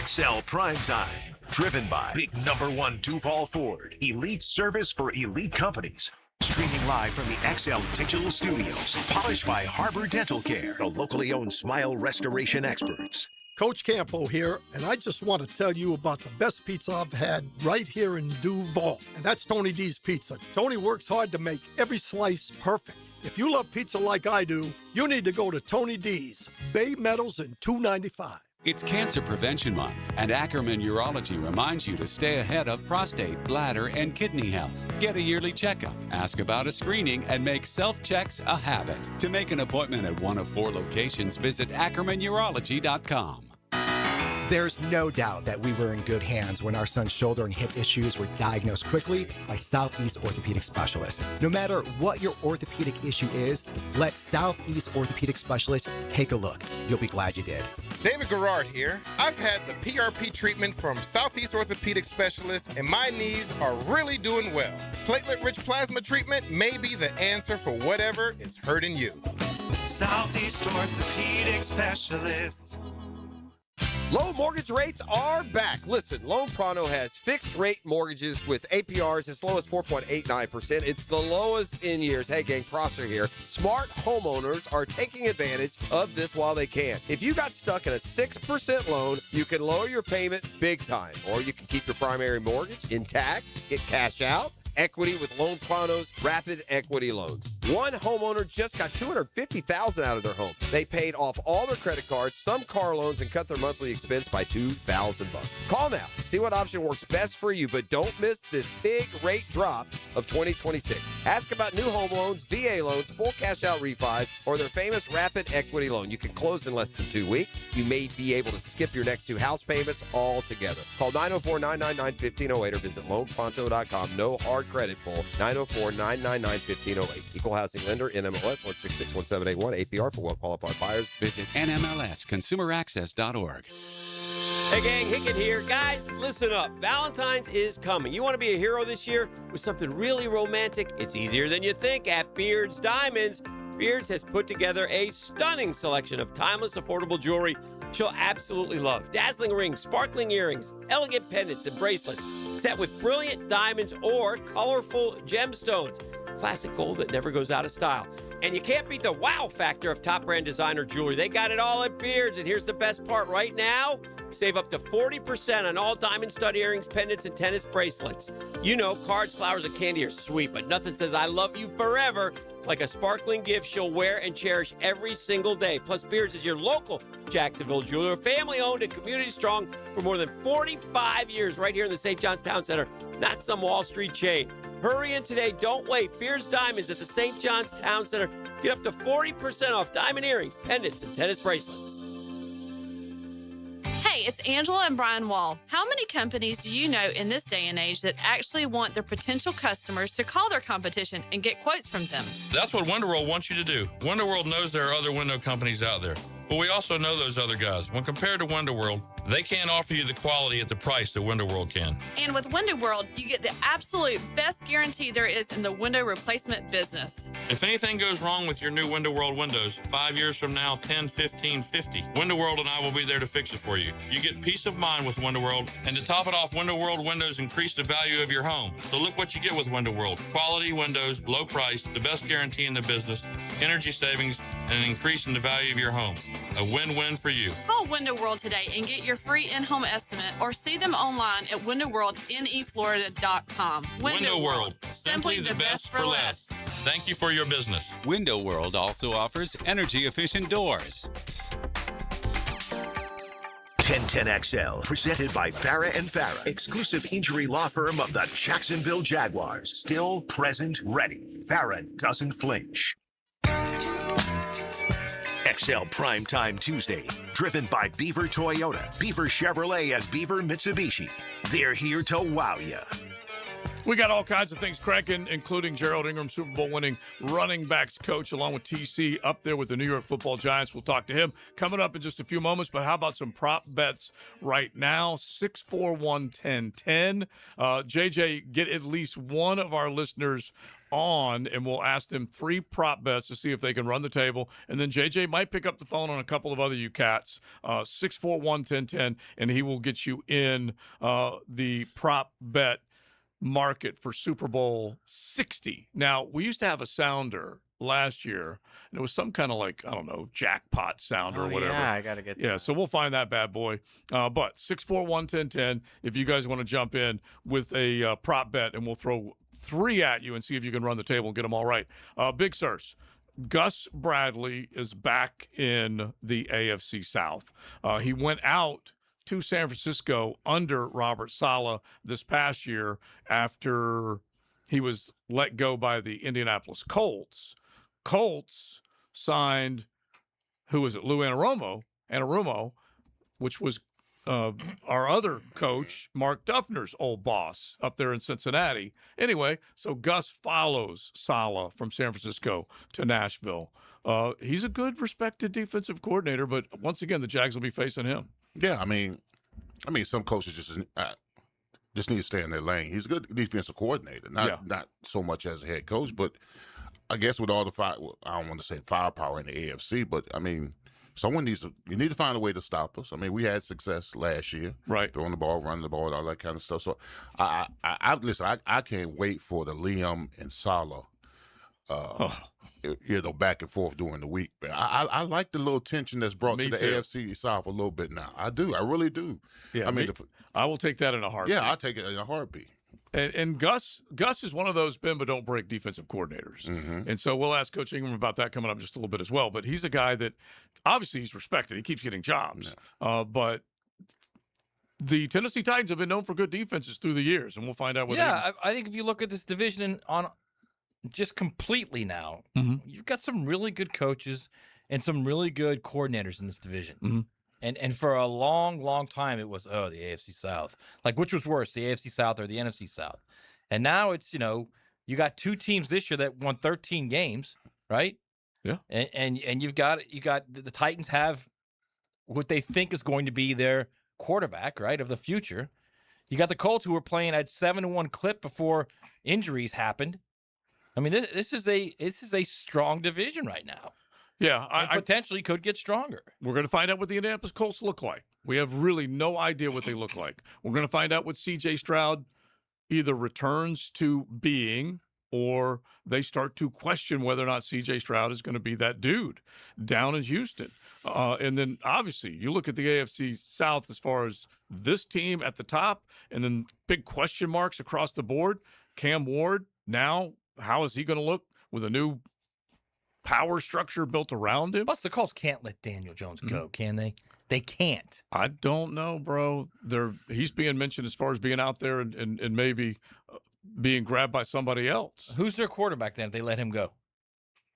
XL Primetime, driven by Big Number 1 Duval Ford, elite service for elite companies. Streaming live from the XL Digital Studios, polished by Harbor Dental Care, the locally owned smile restoration experts. Coach Campo here, and I just want to tell you about the best pizza I've had right here in Duval, and that's Tony D's Pizza. Tony works hard to make every slice perfect. If you love pizza like I do, you need to go to Tony D's, Bay Meadows and 295. It's Cancer Prevention Month, and Ackerman Urology reminds you to stay ahead of prostate, bladder, and kidney health. Get a yearly checkup, ask about a screening, and make self-checks a habit. To make an appointment at one of 4 locations, visit ackermanurology.com. There's no doubt that we were in good hands when our son's shoulder and hip issues were diagnosed quickly by Southeast Orthopedic Specialists. No matter what your orthopedic issue is, let Southeast Orthopedic Specialists take a look. You'll be glad you did. David Garrard here. I've had the PRP treatment from Southeast Orthopedic Specialists, and my knees are really doing well. Platelet-rich plasma treatment may be the answer for whatever is hurting you. Southeast Orthopedic Specialists. Low mortgage rates are back. Listen, Loan Pronto has fixed rate mortgages with APRs as low as 4.89%. It's the lowest in years. Hey, gang, Prosser here. Smart homeowners are taking advantage of this while they can. If you got stuck in a 6% loan, you can lower your payment big time. Or you can keep your primary mortgage intact, get cash out, equity with Loan Pronto's rapid equity loans. One homeowner just got $250,000 out of their home. They paid off all their credit cards, some car loans, and cut their monthly expense by $2,000. Call now. See what option works best for you, but don't miss this big rate drop of 2026. Ask about new home loans, VA loans, full cash out refis, or their famous rapid equity loan. You can close in less than 2 weeks. You may be able to skip your next 2 house payments altogether. Call 904-999-1508 or visit loanpronto.com. No hard credit pull. 904-999-1508. Equal housing lender, NMLS 1661781. APR for well-qualified buyers. Visit NMLSConsumerAccess.org. Hey gang, Hicken here. Guys, listen up. Valentine's is coming. You want to be a hero this year with something really romantic? It's easier than you think at Beards Diamonds. Beards has put together a stunning selection of timeless, affordable jewelry she'll absolutely love. Dazzling rings, sparkling earrings, elegant pendants and bracelets set with brilliant diamonds or colorful gemstones. Classic gold that never goes out of style. And you can't beat the wow factor of top brand designer jewelry. They got it all at Beards. And here's the best part right now. Save up to 40% on all diamond stud earrings, pendants, and tennis bracelets. You know, cards, flowers, and candy are sweet, but nothing says I love you forever like a sparkling gift she'll wear and cherish every single day. Plus, Beards is your local Jacksonville jeweler, family-owned and community-strong for more than 45 years right here in the St. John's Town Center, not some Wall Street chain. Hurry in today. Don't wait. Beards Diamonds at the St. John's Town Center. Get up to 40% off diamond earrings, pendants, and tennis bracelets. Hey, it's Angela and Brian Wall. How many companies do you know in this day and age that actually want their potential customers to call their competition and get quotes from them? That's what WindoWorld wants you to do. WindoWorld knows there are other window companies out there, but we also know those other guys. When compared to WindoWorld, they can't offer you the quality at the price that WindoWorld can. And with Window World, you get the absolute best guarantee there is in the window replacement business. If anything goes wrong with your new WindoWorld windows, 5 years from now, 10, 15, 50, WindoWorld and I will be there to fix it for you. You get peace of mind with WindoWorld, and to top it off, WindoWorld windows increase the value of your home. So look what you get with WindoWorld. Quality windows, low price, the best guarantee in the business, energy savings, and an increase in the value of your home. A win-win for you. Call Window World today and get your free in-home estimate or see them online at windowworldneflorida.com. Window World. Simply the best for less. Thank you for your business. Window World also offers energy-efficient doors. 1010XL, presented by Farah and Farah, exclusive injury law firm of the Jacksonville Jaguars. Still, present, ready. Farah doesn't flinch. XL Primetime Tuesday, driven by Beaver Toyota, Beaver Chevrolet, and Beaver Mitsubishi. They're here to wow you. We got all kinds of things cracking, including Gerald Ingram, Super Bowl winning running backs coach, along with TC up there with the New York Football Giants. We'll talk to him coming up in just a few moments. But how about some prop bets right now? 641-1010. JJ, get at least one of our listeners on, and we'll ask them 3 prop bets to see if they can run the table. And then JJ might pick up the phone on a couple of other you cats. 641-1010, and he will get you in the prop bet market for Super Bowl 60. Now, we used to have a sounder last year, and it was some kind of like, I don't know, jackpot sounder or whatever. Yeah, I got to get that. Yeah, so we'll find that bad boy. But 641-1010, if you guys want to jump in with a prop bet, and we'll throw 3 at you and see if you can run the table and get them all right. Big Sirs, Gus Bradley is back in the AFC South. He went out to San Francisco under Robert Saleh this past year after he was let go by the Indianapolis Colts. Colts signed, who was it? Lou Anarumo, which was our other coach, Mark Duffner's old boss up there in Cincinnati. Anyway, so Gus follows Saleh from San Francisco to Nashville. He's a good, respected defensive coordinator, but once again, the Jags will be facing him. Yeah, I mean, some coaches just need to stay in their lane. He's a good defensive coordinator, not so much as a head coach, but I guess with all the I don't want to say firepower in the AFC, but I mean, you need to find a way to stop us. I mean, we had success last year, right? Throwing the ball, running the ball, and all that kind of stuff. So, I can't wait for the Liam and Saleh. Back and forth during the week. But I like the little tension that's brought to the AFC South a little bit now. I do. I really do. Yeah, I will take that in a heartbeat. Yeah, I'll take it in a heartbeat. And Gus is one of those bend but don't break defensive coordinators. Mm-hmm. And so we'll ask Coach Ingram about that coming up just a little bit as well. But he's a guy that obviously he's respected. He keeps getting jobs. Yeah. But the Tennessee Titans have been known for good defenses through the years, and we'll find out. I think if you look at this division on just completely now, you've got some really good coaches and some really good coordinators in this division. Mm-hmm. And for a long, long time, it was, the AFC South. Like, which was worse, the AFC South or the NFC South? And now it's, you got 2 teams this year that won 13 games, right? Yeah. And you got the Titans have what they think is going to be their quarterback, right, of the future. You got the Colts, who were playing at 7-1 clip before injuries happened. I mean, this is a strong division right now. Yeah, I potentially could get stronger. We're going to find out what the Indianapolis Colts look like. We have really no idea what they look like. We're going to find out what C.J. Stroud either returns to being, or they start to question whether or not C.J. Stroud is going to be that dude down in Houston. And then, obviously, you look at the AFC South as far as this team at the top, and then big question marks across the board. Cam Ward, now, how is he going to look with a new power structure built around him? Plus, the Colts can't let Daniel Jones go, can they? They can't. I don't know, bro. He's being mentioned as far as being out there and maybe being grabbed by somebody else. Who's their quarterback then if they let him go?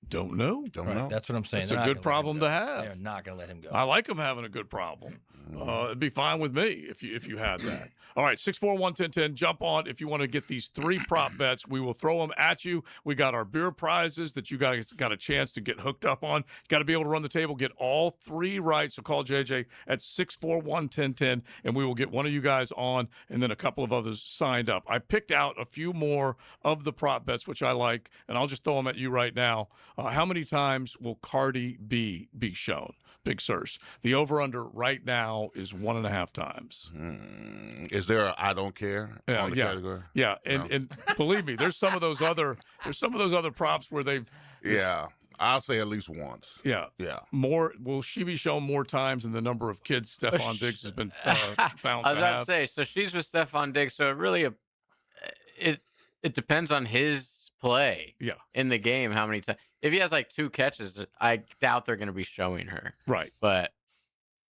Don't know. That's what I'm saying. It's a good problem to have. They're not going to let him go. I like him having a good problem. It'd be fine with me if you had that. All right, 641-1010. Jump on if you want to get these 3 prop bets. We will throw them at you. We got our beer prizes that you guys got a chance to get hooked up on. Got to be able to run the table, get all 3 right. So call JJ at 641-1010, and we will get one of you guys on, and then a couple of others signed up. I picked out a few more of the prop bets, which I like, and I'll just throw them at you right now. How many times will Cardi B be shown? Big Sirs. The over-under right now is 1.5 times. Is there a I don't care on the category? Yeah, and believe me, there's some of those other props where they've. Yeah, I'll say at least once. Yeah. More. Will she be shown more times than the number of kids Stephon Diggs has been found? I was about to say. So she's with Stephon Diggs. So it depends on his play. Yeah. In the game, how many times? If he has like 2 catches, I doubt they're going to be showing her. Right. But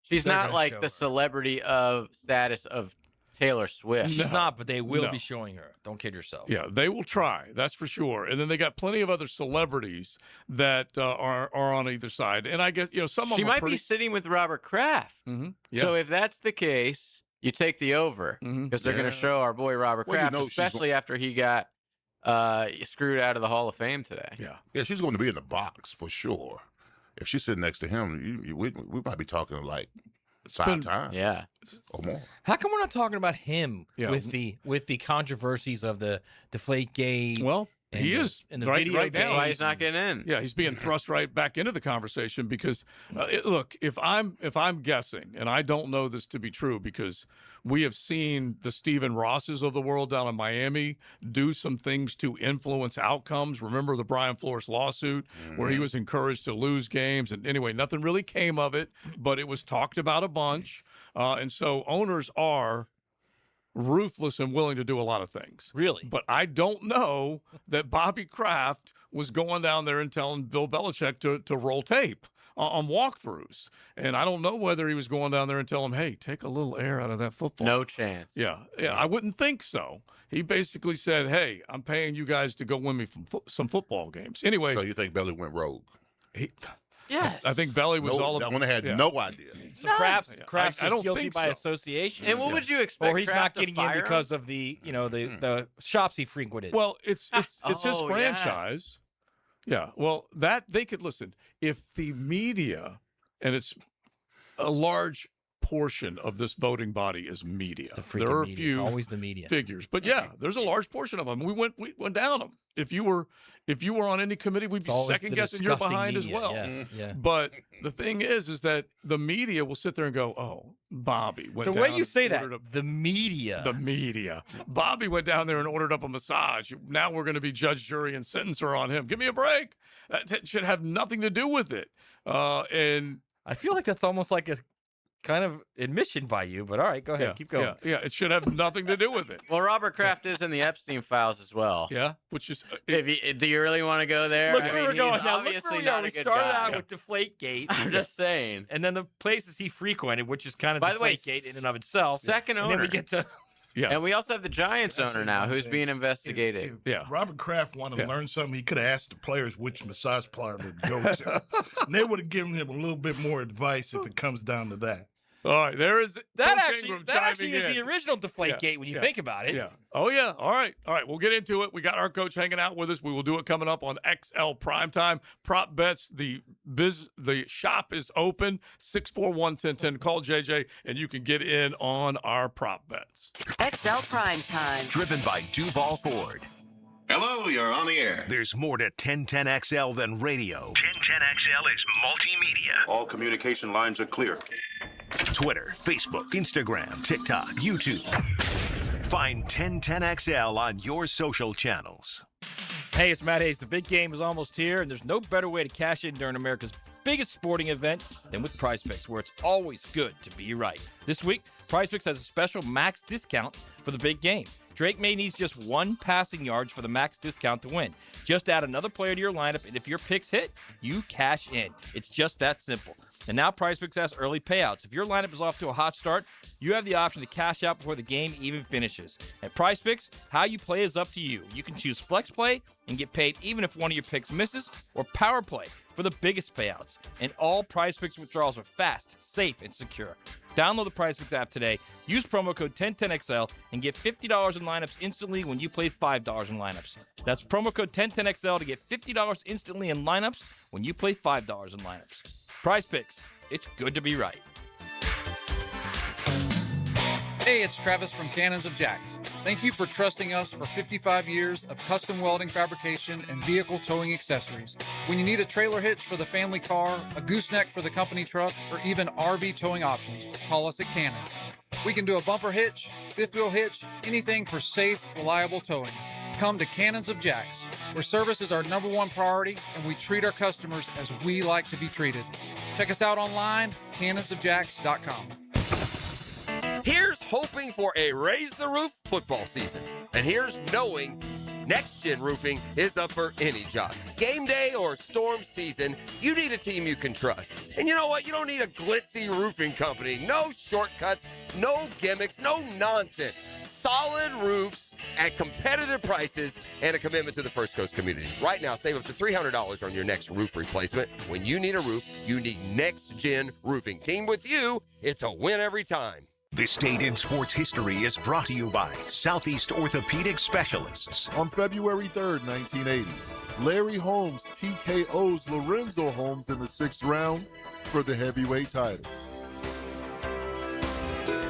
she's not like the celebrity of status of Taylor Swift. She's not, but they will No. be showing her. Don't kid yourself. Yeah, they will try. That's for sure. And then they got plenty of other celebrities that are on either side. And I guess some of She them might are pretty... be sitting with Robert Kraft. Yeah. So if that's the case, you take the over because they're going to show our boy Robert Well, Kraft, especially after he got screwed out of the Hall of Fame today. Yeah, she's going to be in the box for sure. If she's sitting next to him, we might be talking like 5 times. Yeah. Or more. How come we're not talking about him Yeah. with the controversies of the Deflategate? Well, he is in the right video now. games? That's why he's not getting in. Yeah, he's being thrust right back into the conversation because, look, if I'm guessing, and I don't know this to be true because we have seen the Stephen Rosses of the world down in Miami do some things to influence outcomes. Remember the Brian Flores lawsuit where he was encouraged to lose games, and anyway, nothing really came of it, but it was talked about a bunch, and so owners are ruthless and willing to do a lot of things. Really? But I don't know that Bobby Kraft was going down there and telling Bill Belichick to roll tape on walkthroughs. And I don't know whether he was going down there and telling him, hey, take a little air out of that football. No chance. Yeah, I wouldn't think so. He basically said, hey, I'm paying you guys to go win me some football games. Anyway. So you think Belly went rogue? Yes. I think Belly was all about. I had no idea. So Kraft's I don't just guilty think by so. association. And what would you expect? Or he's Kraft not getting to in fire him? because of the shops he frequented. Well, it's his Oh, franchise. Yeah. Well, that they could listen. If the media, and it's a large portion of this voting body is media. It's the freaking there are a media. few It's always the media. figures, but yeah, there's a large portion of them. We went down them. If you were on any committee, we'd It's be always second the guessing you're disgusting behind media. as well. Yeah. But the thing is that the media will sit there and go, "Oh, Bobby went The way down you and say that, ordered up the media. the media. Bobby went down there and ordered up a massage. Now we're going to be judge, jury, and sentencer on him. Give me a break. That should have nothing to do with it. And I feel like that's almost like a kind of admission by you, but all right, go ahead. Keep going. Yeah, it should have nothing to do with it. Well, Robert Kraft is in the Epstein files as well. Yeah, which is. Do you really want to go there? Look I where mean, we're going he's now. Look obviously where we not are. a We good started guy. out with Deflategate. I'm just saying. And then the places he frequented, which is kind of By the way, Deflategate in and of itself. second And then we owner. get to Yeah. And we also have the Giants owner now who's being investigated. If Robert Kraft wanted to learn something, he could have asked the players which massage parlor to go to. And they would have given him a little bit more advice if it comes down to that. All right, there is that Coach actually Ingram that actually chiming is in. the original Deflategate when you think about it. Yeah. Oh, yeah. All right. We'll get into it. We got our coach hanging out with us. We will do it coming up on XL Primetime. Prop bets. The shop is open. 641-1010. Call JJ, and you can get in on our prop bets. XL Primetime. Driven by Duval Ford. Hello, you're on the air. There's more to 1010XL than radio. 1010XL is multimedia. All communication lines are clear. Twitter, Facebook, Instagram, TikTok, YouTube. Find 1010XL on your social channels. Hey, it's Matt Hayes. The big game is almost here, and there's no better way to cash in during America's biggest sporting event than with PrizePicks, where it's always good to be right. This week, PrizePicks has a special max discount for the big game. Drake May needs just 1 passing yards for the max discount to win. Just add another player to your lineup, and if your picks hit, you cash in. It's just that simple. And now PrizePicks has early payouts. If your lineup is off to a hot start, you have the option to cash out before the game even finishes. At PrizePicks, how you play is up to you. You can choose Flex Play and get paid even if one of your picks misses, or Power Play for the biggest payouts. And all PrizePicks withdrawals are fast, safe, and secure. Download the PrizePicks app today. Use promo code 1010XL and get $50 in lineups instantly when you play $5 in lineups. That's promo code 1010XL to get $50 instantly in lineups when you play $5 in lineups. PrizePicks. It's good to be right. Hey, it's Travis from Cannons of Jacks. Thank you for trusting us for 55 years of custom welding fabrication and vehicle towing accessories. When you need a trailer hitch for the family car, a gooseneck for the company truck, or even RV towing options, call us at Cannons. We can do a bumper hitch, fifth wheel hitch, anything for safe, reliable towing. Come to Cannons of Jacks, where service is our #1 priority and we treat our customers as we like to be treated. Check us out online, cannonsofjacks.com. Here's hoping for a raise the roof football season. And here's knowing Next Gen Roofing is up for any job. Game day or storm season, you need a team you can trust. And you know what? You don't need a glitzy roofing company. No shortcuts, no gimmicks, no nonsense. Solid roofs at competitive prices and a commitment to the First Coast community. Right now, save up to $300 on your next roof replacement. When you need a roof, you need Next Gen Roofing. Team with you, it's a win every time. This date in sports history is brought to you by Southeast Orthopedic Specialists. On February 3rd, 1980, Larry Holmes TKOs Lorenzo Holmes in the 6th round for the heavyweight title.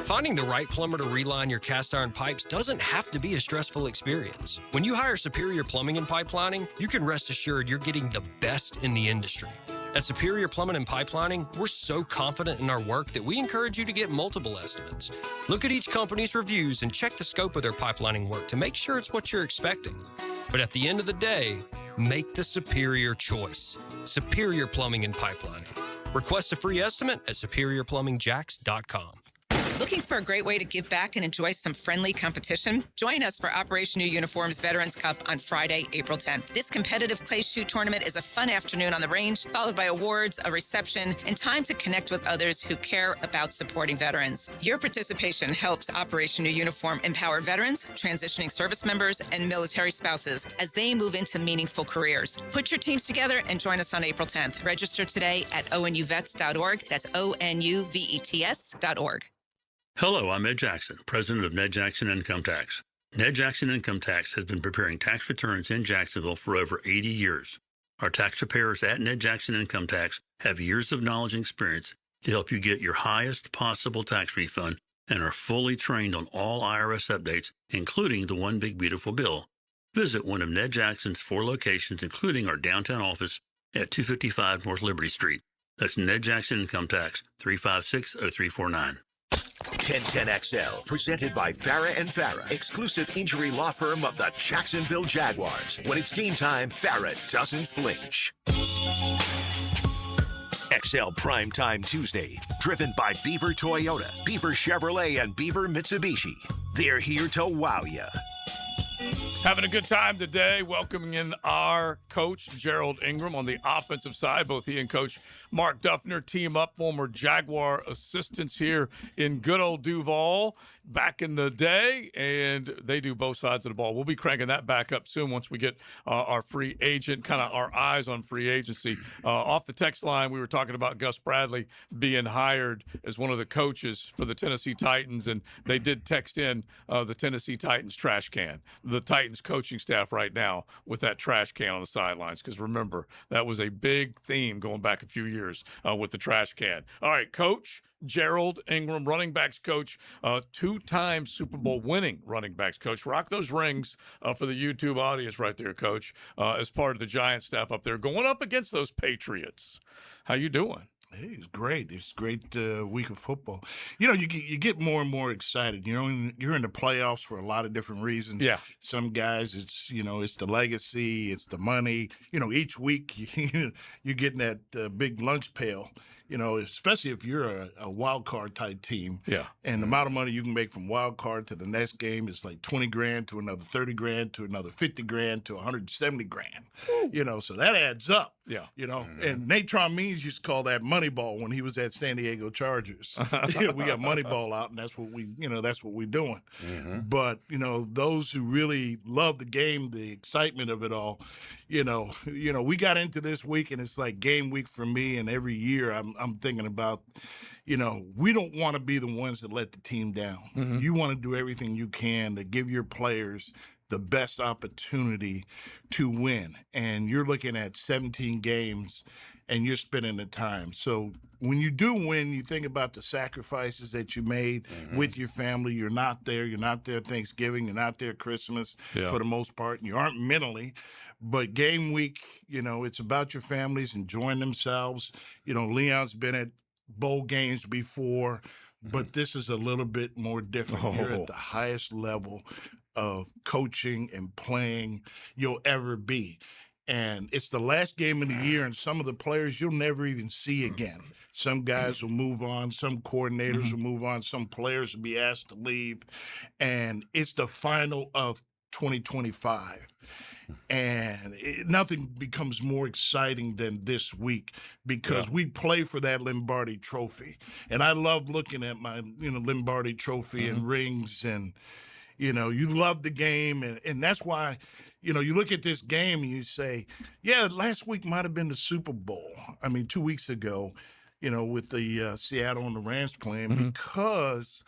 Finding the right plumber to reline your cast iron pipes doesn't have to be a stressful experience. When you hire Superior Plumbing and Pipelining, you can rest assured you're getting the best in the industry. At Superior Plumbing and Pipelining, we're so confident in our work that we encourage you to get multiple estimates. Look at each company's reviews and check the scope of their pipelining work to make sure it's what you're expecting. But at the end of the day, make the superior choice. Superior Plumbing and Pipelining. Request a free estimate at superiorplumbingjacks.com. Looking for a great way to give back and enjoy some friendly competition? Join us for Operation New Uniforms Veterans Cup on Friday, April 10th. This competitive clay shoot tournament is a fun afternoon on the range, followed by awards, a reception, and time to connect with others who care about supporting veterans. Your participation helps Operation New Uniform empower veterans, transitioning service members, and military spouses as they move into meaningful careers. Put your teams together and join us on April 10th. Register today at onuvets.org. That's onuvets.org. Hello, I'm Ed Jackson, president of Ned Jackson Income Tax. Ned Jackson Income Tax has been preparing tax returns in Jacksonville for over 80 years. Our tax preparers at Ned Jackson Income Tax have years of knowledge and experience to help you get your highest possible tax refund and are fully trained on all IRS updates, including the One Big Beautiful Bill. Visit one of Ned Jackson's 4 locations, including our downtown office at 255 North Liberty Street. That's Ned Jackson Income Tax, 356-0349. 1010XL, presented by Farah and Farah, exclusive injury law firm of the Jacksonville Jaguars. When it's game time, Farah doesn't flinch. XL Primetime Tuesday, driven by Beaver Toyota, Beaver Chevrolet, and Beaver Mitsubishi. They're here to wow you. Having a good time today, welcoming in our coach, Gerald Ingram, on the offensive side. Both he and Coach Mark Duffner team up, former Jaguar assistants here in good old Duval back in the day, and they do both sides of the ball. We'll be cranking that back up soon once we get our free agent, kind of our eyes on free agency. Off the text line, we were talking about Gus Bradley being hired as one of the coaches for the Tennessee Titans, and they did text in the Tennessee Titans trash can. The Titans coaching staff right now with that trash can on the sidelines, because remember, that was a big theme going back a few years with the trash can. All right, Coach Gerald Ingram, running backs coach, 2-time Super Bowl winning running backs coach. Rock those rings for the YouTube audience right there, Coach, as part of the Giants staff up there, going up against those Patriots. How you doing? Hey, it's great. It's a great week of football. You know, you get more and more excited. You know, you're in the playoffs for a lot of different reasons. Yeah. Some guys, it's the legacy, it's the money. You know, each week you're getting that big lunch pail. You know, especially if you're a wild card type team. Yeah. And the amount of money you can make from wild card to the next game is like 20 grand to another 30 grand to another 50 grand to 170 grand. You know, so that adds up. Yeah. You know, and Natron Means used to call that Moneyball when he was at San Diego Chargers. We got Moneyball out, and that's what we're doing. But, you know, those who really love the game, the excitement of it all, you know, we got into this week, and it's like game week for me, and every year I'm thinking about, you know, we don't want to be the ones that let the team down. You want to do everything you can to give your players the best opportunity to win. And you're looking at 17 games and you're spending the time. So when you do win, you think about the sacrifices that you made with your family. You're not there Thanksgiving. You're not there Christmas for the most part. And you aren't mentally. But game week, you know, it's about your families enjoying themselves. You know, Leon's been at bowl games before, but this is a little bit more different. You're at the highest level of coaching and playing you'll ever be. And it's the last game of the year, and some of the players you'll never even see again. Some guys will move on, some coordinators will move on, some players will be asked to leave. And it's the final of 2025. And nothing becomes more exciting than this week because we play for that Lombardi trophy. And I love looking at my, Lombardi trophy and rings and, you love the game. And that's why, you look at this game and you say, yeah, last week might have been the Super Bowl. I mean, 2 weeks ago, with the Seattle and the Rams playing because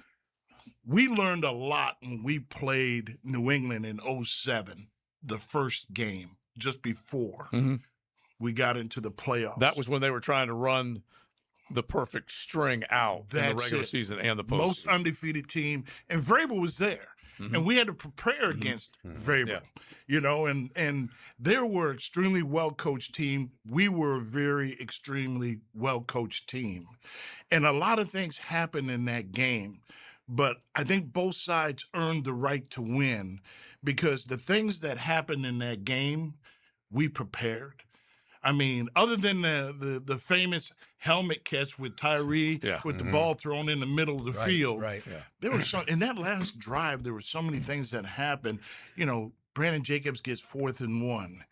we learned a lot when we played New England in 2007. The first game just before we got into the playoffs. That was when they were trying to run the perfect string out in the regular season and the postseason. Most undefeated team. And Vrabel was there. And we had to prepare against Vrabel, and they were an extremely well-coached team. We were a very extremely well-coached team. And a lot of things happened in that game. But I think both sides earned the right to win because the things that happened in that game, we prepared. I mean, other than the famous helmet catch with Tyree with the ball thrown in the middle of the field, there was some in that last drive. There were so many things that happened. Brandon Jacobs gets 4th and 1,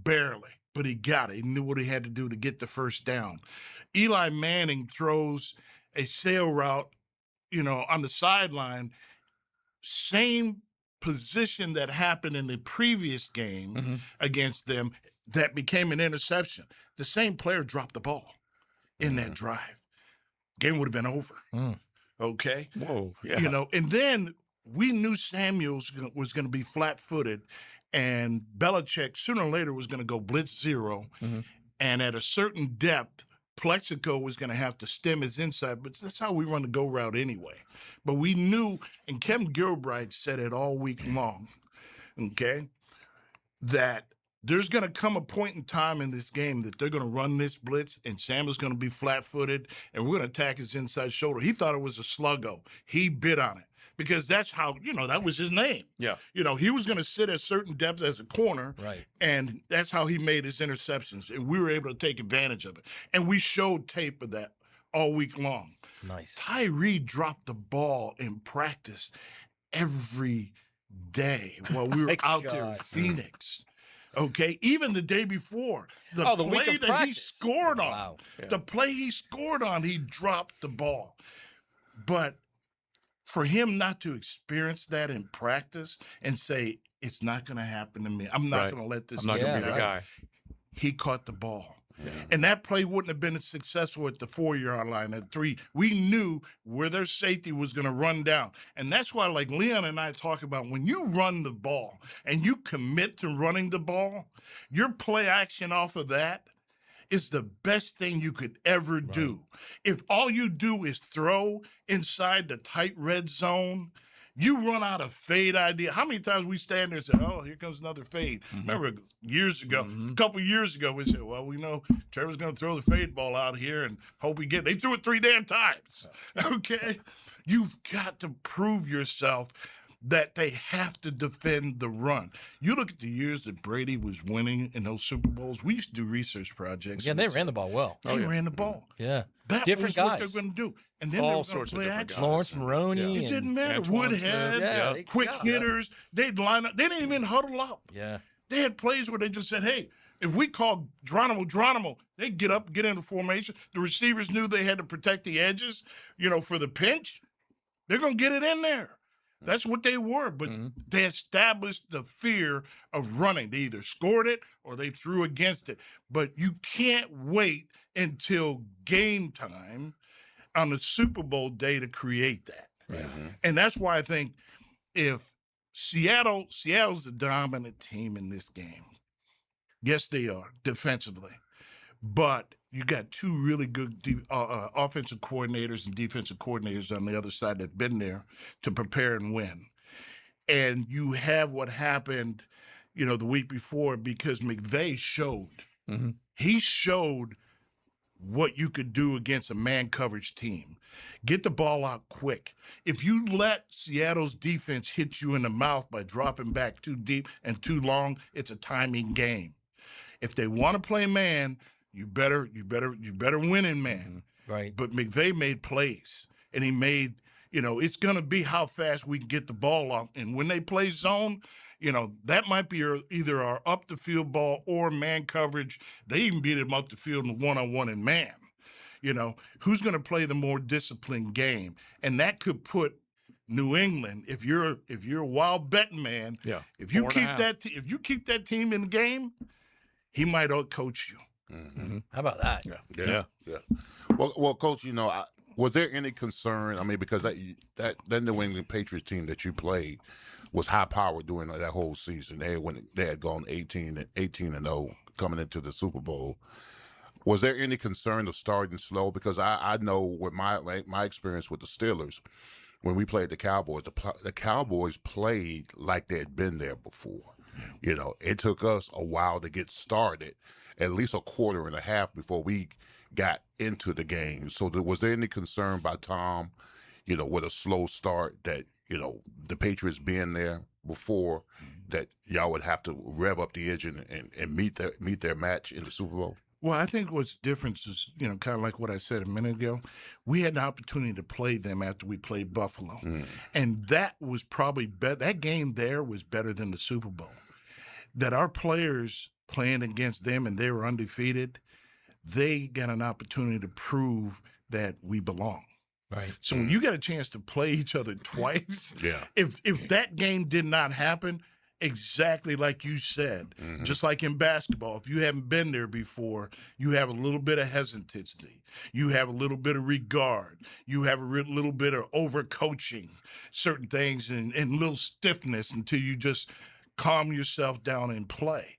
barely, but he got it. He knew what he had to do to get the first down. Eli Manning throws a sail route, on the sideline, same position that happened in the previous game against them that became an interception. The same player dropped the ball in that drive. Game would have been over. Okay? Whoa, yeah. And then we knew Samuels was going to be flat-footed, and Belichick sooner or later was going to go blitz zero, and at a certain depth, Plexico was going to have to stem his inside, but that's how we run the go route anyway. But we knew, and Kevin Gilbride said it all week long, okay, that there's going to come a point in time in this game that they're going to run this blitz, and Samuel's going to be flat-footed, and we're going to attack his inside shoulder. He thought it was a sluggo. He bit on it. Because that's how, that was his name. Yeah. He was going to sit at a certain depth as a corner. Right. And that's how he made his interceptions. And we were able to take advantage of it. And we showed tape of that all week long. Nice. Tyree dropped the ball in practice every day while we were out there in Phoenix. Okay, even the day before, the play that he scored on, the play he scored on, he dropped the ball. But for him not to experience that in practice and say, it's not going to happen to me. I'm not going to let this be the guy. He caught the ball. Yeah. And that play wouldn't have been as successful at the 4-yard line, at 3. We knew where their safety was going to run down. And that's why, like Leon and I talk about, when you run the ball and you commit to running the ball, your play action off of that is the best thing you could ever do. If all you do is throw inside the tight red zone, you run out of fade idea. How many times we stand there and say, oh, here comes another fade. Remember years ago, a couple years ago, we said, well, we know Trevor's going to throw the fade ball out here and hope we get it. They threw it 3 damn times. Okay? You've got to prove yourself that they have to defend the run. You look at the years that Brady was winning in those Super Bowls. We used to do research projects. Yeah, they ran the ball well. They ran the ball. Yeah. That Different was guys. what they're going to do. And then all they were going sorts to of play different action. guys. Lawrence Maroney. It didn't matter. Antoine Woodhead, Smith. quick hitters. They'd line up. They didn't even huddle up. Yeah. They had plays where they just said, hey, if we called Geronimo, they'd get up, get into formation. The receivers knew they had to protect the edges, for the pinch. They're going to get it in there. That's what they were, but they established the fear of running. They either scored it or they threw against it. But you can't wait until game time on the Super Bowl day to create that. Right. And that's why I think if Seattle's the dominant team in this game. Yes, they are defensively. But you got 2 really good offensive coordinators and defensive coordinators on the other side that have been there to prepare and win. And you have what happened, the week before because McVay showed. He showed what you could do against a man coverage team. Get the ball out quick. If you let Seattle's defense hit you in the mouth by dropping back too deep and too long, it's a timing game. If they want to play man, you better win in man. Right. But McVay made plays, and he made, it's going to be how fast we can get the ball off. And when they play zone, that might be either our up the field ball or man coverage. They even beat them up the field in one-on-one and man. Who's going to play the more disciplined game? And that could put New England, if you're a wild betting man, if you keep that team in the game, he might out-coach you. Mm-hmm. How about that? Yeah. Well, Coach, was there any concern? I mean, because that New England Patriots team that you played was high powered during that whole season. They had gone 18-0 coming into the Super Bowl. Was there any concern of starting slow? Because I know with my experience with the Steelers, when we played the Cowboys, the Cowboys played like they had been there before. It took us a while to get started, at least a quarter and a half before we got into the game. So was there any concern by Tom, with a slow start that, the Patriots being there before, that y'all would have to rev up the engine and meet their match in the Super Bowl? Well, I think what's different is, kind of like what I said a minute ago. We had the opportunity to play them after we played Buffalo. And that was probably better. That game there was better than the Super Bowl. That our players playing against them and they were undefeated, they got an opportunity to prove that we belong. Right. So when you get a chance to play each other twice, if that game did not happen, exactly like you said, just like in basketball, if you haven't been there before, you have a little bit of hesitancy. You have a little bit of regard. You have a little bit of overcoaching certain things and little stiffness until you just calm yourself down and play.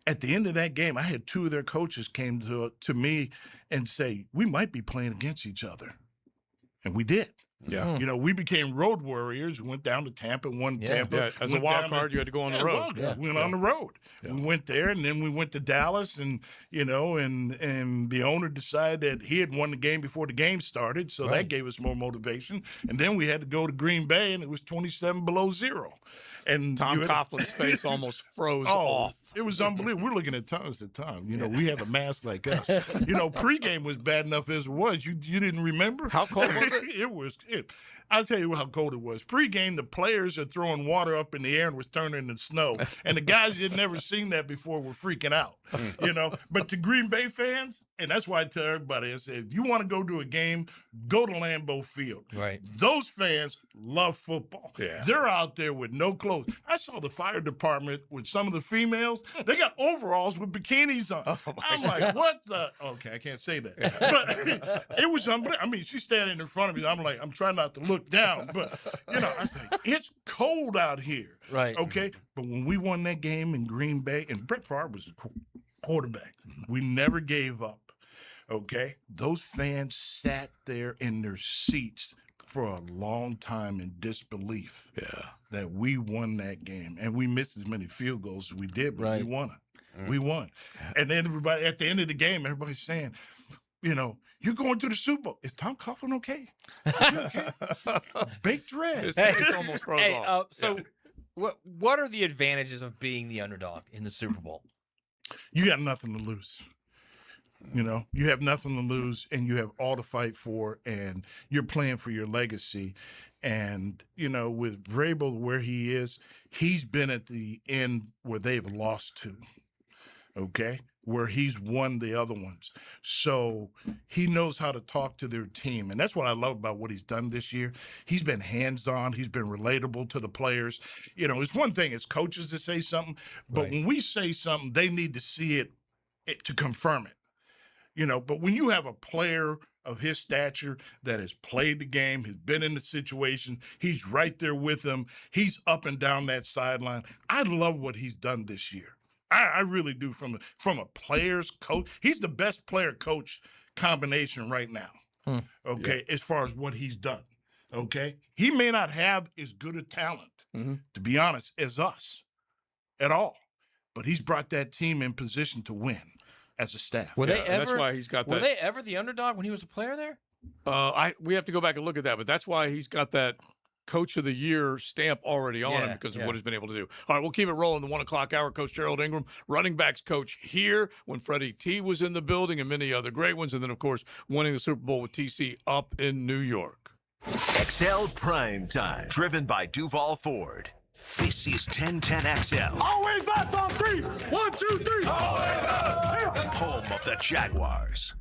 At the end of that game, I had two of their coaches came to me and say, we might be playing against each other. And we did. Yeah. We became road warriors. We went down to Tampa, won Tampa. Yeah, as a wild card, you had to go on the road. We went on the road. Yeah. We went there, and then we went to Dallas, and and the owner decided that he had won the game before the game started, so that gave us more motivation. And then we had to go to Green Bay, and it was 27 below zero. And Tom Coughlin's face almost froze off. It was unbelievable. We're looking at Thomas at the time. We have a mask like us. Pregame was bad enough as it was. You didn't remember? How cold was it? I'll tell you how cold it was. Pregame, the players are throwing water up in the air and was turning into snow. And the guys that had never seen that before were freaking out. But the Green Bay fans, and that's why I tell everybody, I said, if you want to go to a game, go to Lambeau Field. Right. Those fans love football. Yeah. They're out there with no clothes. I saw the fire department with some of the females. They got overalls with bikinis on. I'm like, what the? Okay, I can't say that. But it was unbelievable. I mean, she's standing in front of me. I'm like, I'm trying not to look down. But, I was like, it's cold out here. Right. Okay. But when we won that game in Green Bay, and Brett Favre was the quarterback, we never gave up. Okay. Those fans sat there in their seats for a long time in disbelief that we won that game. And we missed as many field goals as we did, but we won it. We won. And then everybody, at the end of the game, everybody's saying, you're going to the Super Bowl. Is Tom Coughlin okay? Is he okay? Baked dread. It's almost froze off. So what are the advantages of being the underdog in the Super Bowl? You got nothing to lose. You have nothing to lose, and you have all to fight for, and you're playing for your legacy. And, with Vrabel where he is, he's been at the end where they've lost to, okay, where he's won the other ones. So he knows how to talk to their team. And that's what I love about what he's done this year. He's been hands-on. He's been relatable to the players. It's one thing as coaches to say something, but when we say something, they need to see it to confirm it. But when you have a player of his stature that has played the game, has been in the situation, he's right there with them, he's up and down that sideline. I love what he's done this year. I really do. From a player's coach, he's the best player-coach combination right now, okay, as far as what he's done, okay? He may not have as good a talent, to be honest, as us at all, but he's brought that team in position to win. As a staff. That's why he's got that. Were they ever the underdog when he was a player there? We have to go back and look at that, but that's why he's got that Coach of the Year stamp already on him because of what he's been able to do. All right, we'll keep it rolling. The 1 o'clock hour, Coach Gerald Ingram, running backs coach here when Freddie T was in the building and many other great ones. And then, of course, winning the Super Bowl with TC up in New York. XL Prime Time, driven by Duval Ford. This is 1010XL. Always us on 3. 1, 2, 3. Always us. Home of the Jaguars.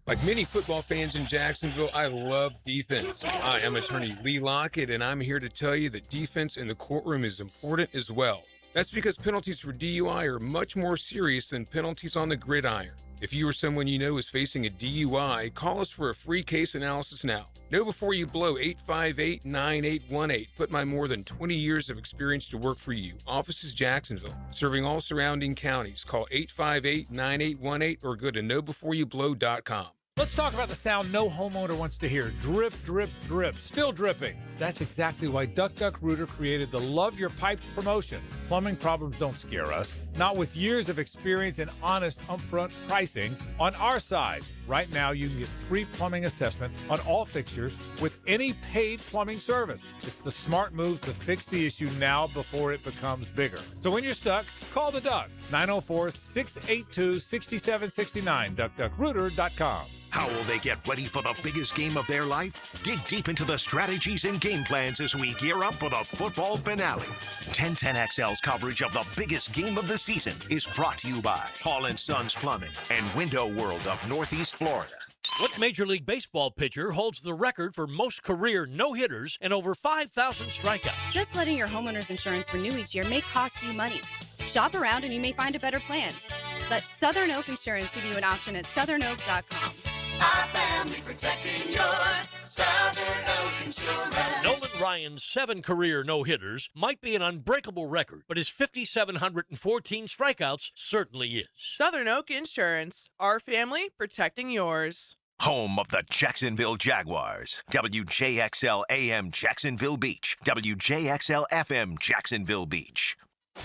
Like many football fans in Jacksonville, I love defense. I am attorney Lee Lockett, and I'm here to tell you that defense in the courtroom is important as well. That's because penalties for DUI are much more serious than penalties on the gridiron. If you or someone you know is facing a DUI, call us for a free case analysis now. Know before you blow 858-9818. Put my more than 20 years of experience to work for you. Office is Jacksonville, serving all surrounding counties. Call 858-9818 or go to knowbeforeyoublow.com. Let's talk about the sound no homeowner wants to hear. Drip, drip, drip. Still dripping. That's exactly why Duck Duck Rooter created the Love Your Pipes promotion. Plumbing problems don't scare us. Not with years of experience and honest upfront pricing on our side. Right now, you can get free plumbing assessment on all fixtures with any paid plumbing service. It's the smart move to fix the issue now before it becomes bigger. So when you're stuck, call the Duck. 904-682-6769. DuckDuckRooter.com. How will they get ready for the biggest game of their life? Dig deep into the strategies and game plans as we gear up for the football finale. 1010XL's coverage of the biggest game of the season is brought to you by Hall & Sons Plumbing and Window World of Northeast Florida. What Major League Baseball pitcher holds the record for most career no-hitters and over 5,000 strikeouts? Just letting your homeowner's insurance renew each year may cost you money. Shop around and you may find a better plan. Let Southern Oak Insurance give you an option at southernoak.com. Our family protecting yours. Southern Oak Insurance. Nolan Ryan's 7 career no-hitters might be an unbreakable record, but his 5,714 strikeouts certainly is. Southern Oak Insurance. Our family protecting yours. Home of the Jacksonville Jaguars. WJXL AM Jacksonville Beach. WJXL FM Jacksonville Beach.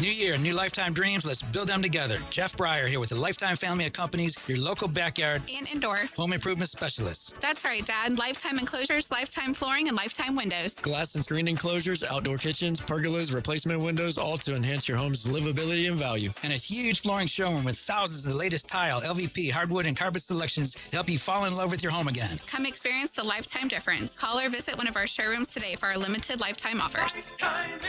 New year, new lifetime dreams. Let's build them together. Jeff Breyer here with the Lifetime Family of Companies, your local backyard and indoor home improvement specialists. That's right, Dad. Lifetime enclosures, lifetime flooring, and lifetime windows. Glass and screen enclosures, outdoor kitchens, pergolas, replacement windows, all to enhance your home's livability and value. And a huge flooring showroom with thousands of the latest tile, LVP, hardwood, and carpet selections to help you fall in love with your home again. Come experience the lifetime difference. Call or visit one of our showrooms today for our limited lifetime offers. Lifetime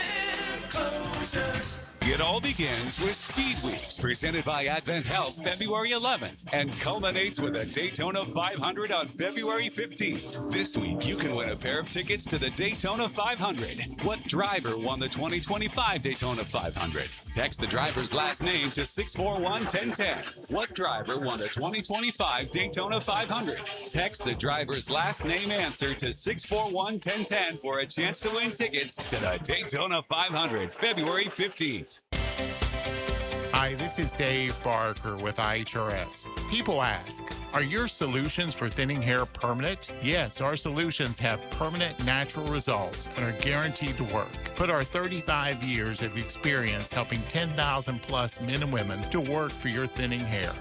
enclosures. It all begins with Speed Weeks, presented by Advent Health, February 11th, and culminates with a Daytona 500 on February 15th. This week, you can win a pair of tickets to the Daytona 500. What driver won the 2025 Daytona 500? Text the driver's last name to 641-1010. What driver won the 2025 Daytona 500? Text the driver's last name answer to 641-1010 for a chance to win tickets to the Daytona 500, February 15th. Hi, this is Dave Barker with IHRS. People ask, are your solutions for thinning hair permanent? Yes, our solutions have permanent natural results and are guaranteed to work. Put our 35 years of experience helping 10,000 plus men and women to work for your thinning hair.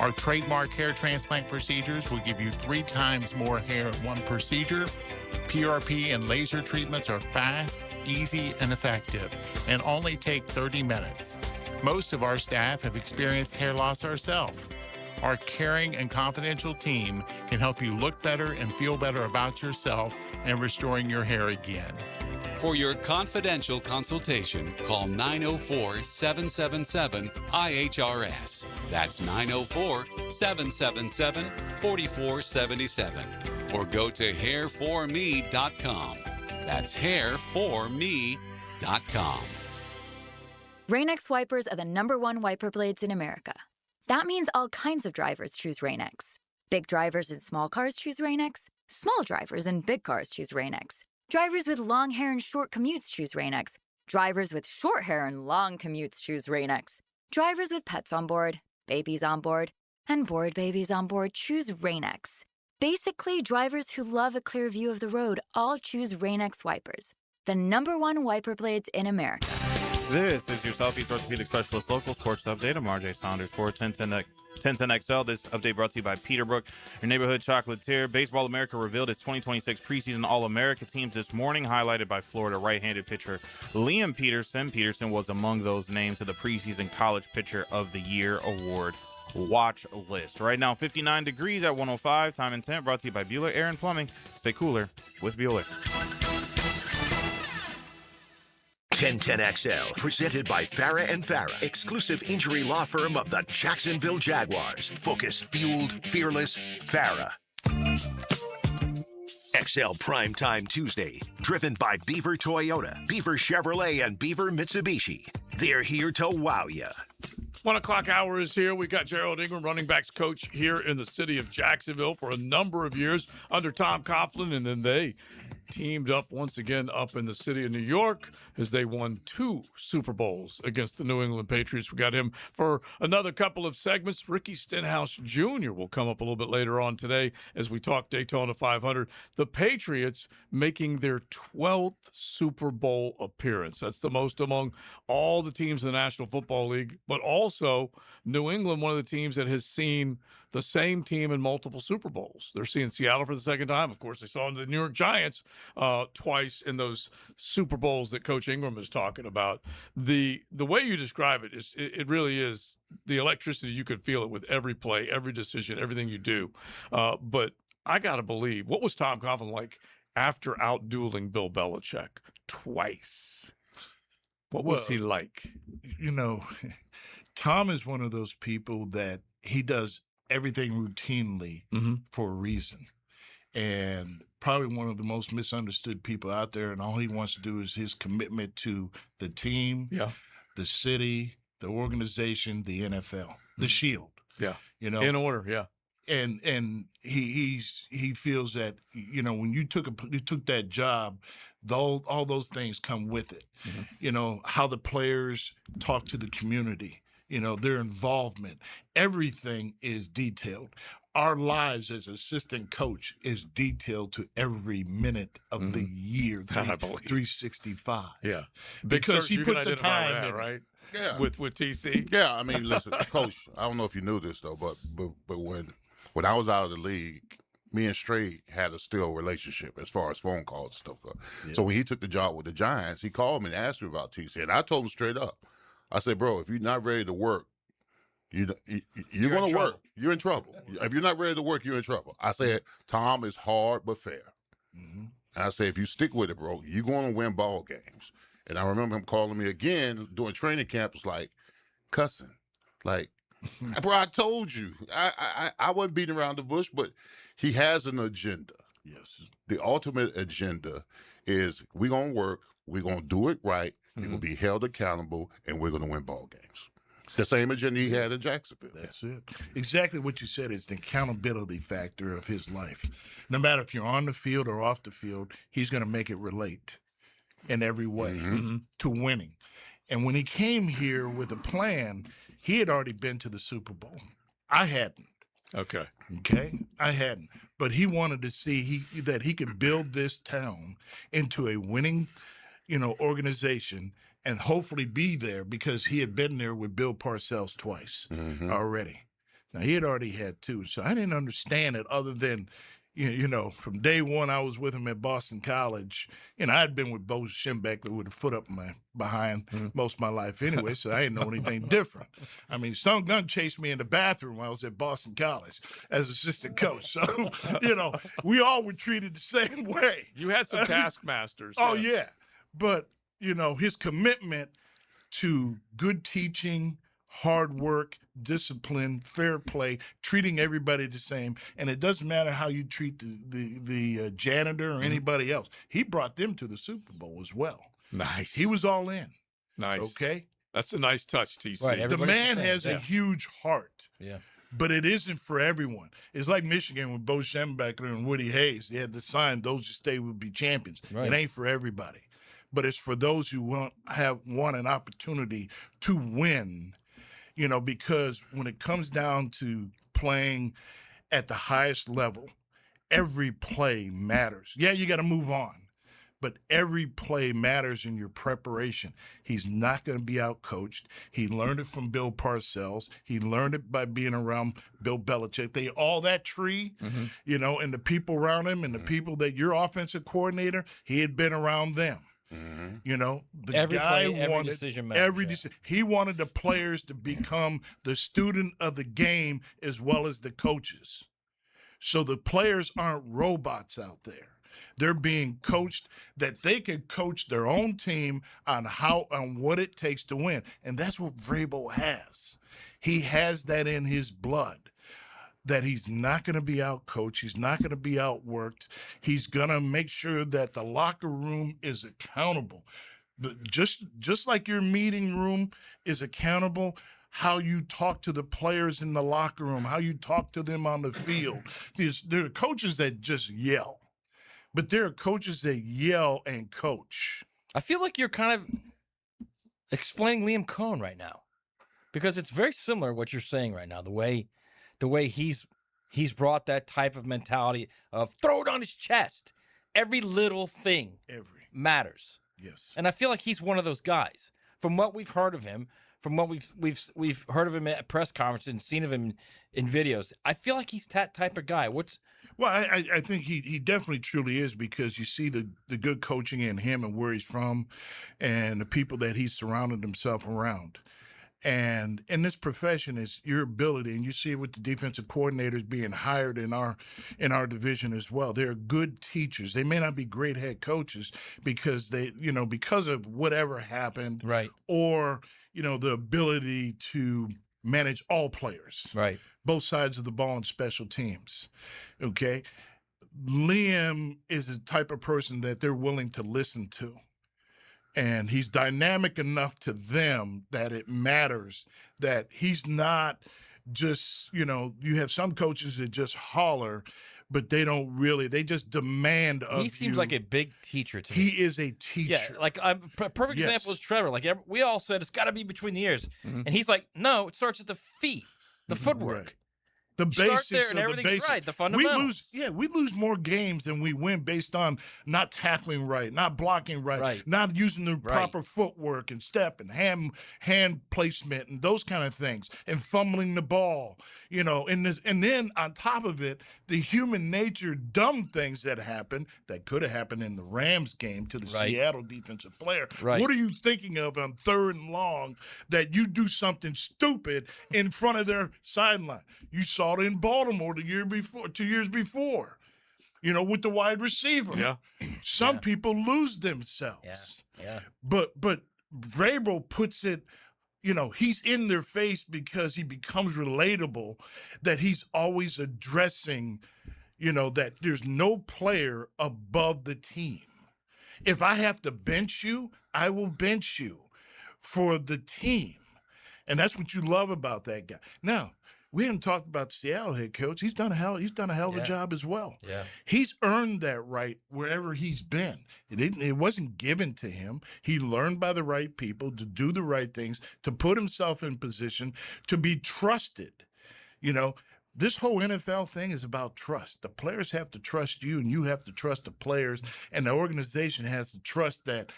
Our trademark hair transplant procedures will give you 3 times more hair in one procedure. PRP and laser treatments are fast, easy, and effective, and only take 30 minutes. Most of our staff have experienced hair loss ourselves. Our caring and confidential team can help you look better and feel better about yourself and restoring your hair again. For your confidential consultation, call 904-777-IHRS. That's 904-777-4477. Or go to hairforme.com. That's hairforme.com. Rain-X wipers are the #1 wiper blades in America. That means all kinds of drivers choose Rain-X. Big drivers in small cars choose Rain-X. Small drivers in big cars choose Rain-X. Drivers with long hair and short commutes choose Rain-X. Drivers with short hair and long commutes choose Rain-X. Drivers with pets on board, babies on board, and bored babies on board choose Rain-X. Basically, drivers who love a clear view of the road all choose Rain-X wipers, the #1 wiper blades in America. This is your Southeast Orthopedic Specialist Local Sports Update. I'm RJ Saunders for 1010XL. This update brought to you by Peterbrook, your neighborhood chocolatier. Baseball America revealed its 2026 preseason All-America teams this morning, highlighted by Florida right-handed pitcher Liam Peterson. Peterson was among those named to the preseason College Pitcher of the Year award. watch list. Right now, 59 degrees at 105. Time and temp brought to you by Bueller Air and Plumbing. Stay cooler with Bueller. 1010XL, presented by Farah and Farah, exclusive injury law firm of the Jacksonville Jaguars. Focused, fueled, fearless, Farah. XL Primetime Tuesday, driven by Beaver Toyota, Beaver Chevrolet, and Beaver Mitsubishi. They're here to wow ya. 1 o'clock hour is here. We got Gerald Ingram, running backs coach here in the city of Jacksonville for a number of years under Tom Coughlin, and then they teamed up once again up in the city of New York as they won 2 Super Bowls against the New England Patriots. We got him for another couple of segments. Ricky Stenhouse Jr. will come up a little bit later on today as we talk Daytona 500. The Patriots making their 12th Super Bowl appearance. That's the most among all the teams in the National Football League, but also New England, one of the teams that has seen the same team in multiple Super Bowls. They're seeing Seattle for the second time. Of course, they saw the New York Giants twice in those Super Bowls that Coach Ingram is talking about. The way you describe it is it really is the electricity. You could feel it with every play, every decision, everything you do. But I got to believe, what was Tom Coughlin like after out-dueling Bill Belichick twice? What was he like? You know, Tom is one of those people that he does everything routinely for a reason. And probably one of the most misunderstood people out there, and all he wants to do is his commitment to the team, the city, the organization, the NFL, the Shield. Yeah, you know, in order. Yeah, and he feels that, you know, when you took that job, all those things come with it. You know, how the players talk to the community. You know, their involvement, everything is detailed. Our lives as assistant coach is detailed to every minute of the year, 365. Yeah. Because he put the time in, right? Yeah. With TC. Yeah, I mean, listen, Coach, I don't know if you knew this, though, but when I was out of the league, me and Stray had a still relationship as far as phone calls and stuff go. Yeah. So when he took the job with the Giants, he called me and asked me about TC, and I told him straight up. I said, bro, if you're not ready to work, you're going to work. You're in trouble. If you're not ready to work, you're in trouble. I said, Tom is hard but fair. And I said, if you stick with it, bro, you're going to win ball games. And I remember him calling me again during training camp. It was like, cussing. Like, bro, I told you. I wasn't beating around the bush, but he has an agenda. Yes. The ultimate agenda is we're going to work. We're going to do it right. You're going to be held accountable, and we're going to win ball games. The same agenda he had in Jacksonville. That's it. Exactly what you said is the accountability factor of his life. No matter if you're on the field or off the field, he's going to make it relate in every way to winning. And when he came here with a plan, he had already been to the Super Bowl. I hadn't. Okay. I hadn't. But he wanted to see that he could build this town into a winning, you know, organization and hopefully be there, because he had been there with Bill Parcells twice already. Now, he had already had 2. So I didn't understand it other than, you know, from day one I was with him at Boston College. And I'd been with Bo Schembechler with a foot up my behind most of my life anyway, so I didn't know anything different. I mean, some gun chased me in the bathroom when I was at Boston College as assistant coach. So, you know, we all were treated the same way. You had some taskmasters. Oh, yeah. But, you know, his commitment to good teaching, hard work, discipline, fair play, treating everybody the same. And it doesn't matter how you treat the janitor or anybody else. He brought them to the Super Bowl as well. Nice. He was all in. Nice. Okay? That's a nice touch, TC. Right, the man has a huge heart. Yeah. But it isn't for everyone. It's like Michigan with Bo Schembechler and Woody Hayes. They had the sign, those who stay will be champions. Right. It ain't for everybody. But it's for those who want an opportunity to win, you know, because when it comes down to playing at the highest level, every play matters. Yeah, you got to move on, but every play matters in your preparation. He's not going to be out-coached. He learned it from Bill Parcells. He learned it by being around Bill Belichick. All that tree, you know, and the people around him and the people that your offensive coordinator, he had been around them. You know, the Every guy play, every wanted decision matters, he wanted the players to become the student of the game as well as the coaches. So the players aren't robots out there. They're being coached that they can coach their own team on what it takes to win. And that's what Vrabel has. He has that in his blood, that he's not going to be out-coached. He's not going to be outworked. He's going to make sure that the locker room is accountable. But just like your meeting room is accountable, how you talk to the players in the locker room, how you talk to them on the field. There are coaches that just yell, but there are coaches that yell and coach. I feel like you're kind of explaining Liam Cohen right now, because it's very similar to what you're saying right now. The way he's brought that type of mentality of throw it on his chest. Every little thing matters. Yes. And I feel like he's one of those guys. From what we've heard of him, from what we've heard of him at press conferences and seen of him in videos, I feel like he's that type of guy. Well, I think he definitely truly is, because you see the good coaching in him and where he's from and the people that he's surrounded himself around. And in this profession is your ability, and you see it with the defensive coordinators being hired in our division as well. They're good teachers. They may not be great head coaches because because of whatever happened, right? Or the ability to manage all players, right? Both sides of the ball and special teams. Okay, Liam is the type of person that they're willing to listen to. And he's dynamic enough to them that it matters, that he's not just, you have some coaches that just holler, but they just demand of you. He seems like a big teacher to me. He is a teacher. Yeah, like a perfect example is Trevor. Like we all said, it's got to be between the ears. And he's like, no, it starts at the feet, the footwork. Right. The basics there and of everything's the basics. right, the fundamentals. We lose more games than we win based on not tackling right, not blocking right, not using the proper footwork and step and hand placement and those kind of things, and fumbling the ball, and then on top of it, the human nature dumb things that happen that could have happened in the Rams game to the Seattle defensive player. Right. What are you thinking of on 3rd and long that you do something stupid in front of their sideline? You saw it in Baltimore 2 years before, with the wide receiver. Yeah. Some people lose themselves. Yeah. But Vrabel puts it, he's in their face because he becomes relatable, that he's always addressing, that there's no player above the team. If I have to bench you, I will bench you for the team. And that's what you love about that guy. Now, we haven't talked about the Seattle head coach. He's done a hell of a job as well. Yeah. He's earned that right wherever he's been. It wasn't given to him. He learned by the right people to do the right things, to put himself in position to be trusted. This whole NFL thing is about trust. The players have to trust you, and you have to trust the players, and the organization has to trust that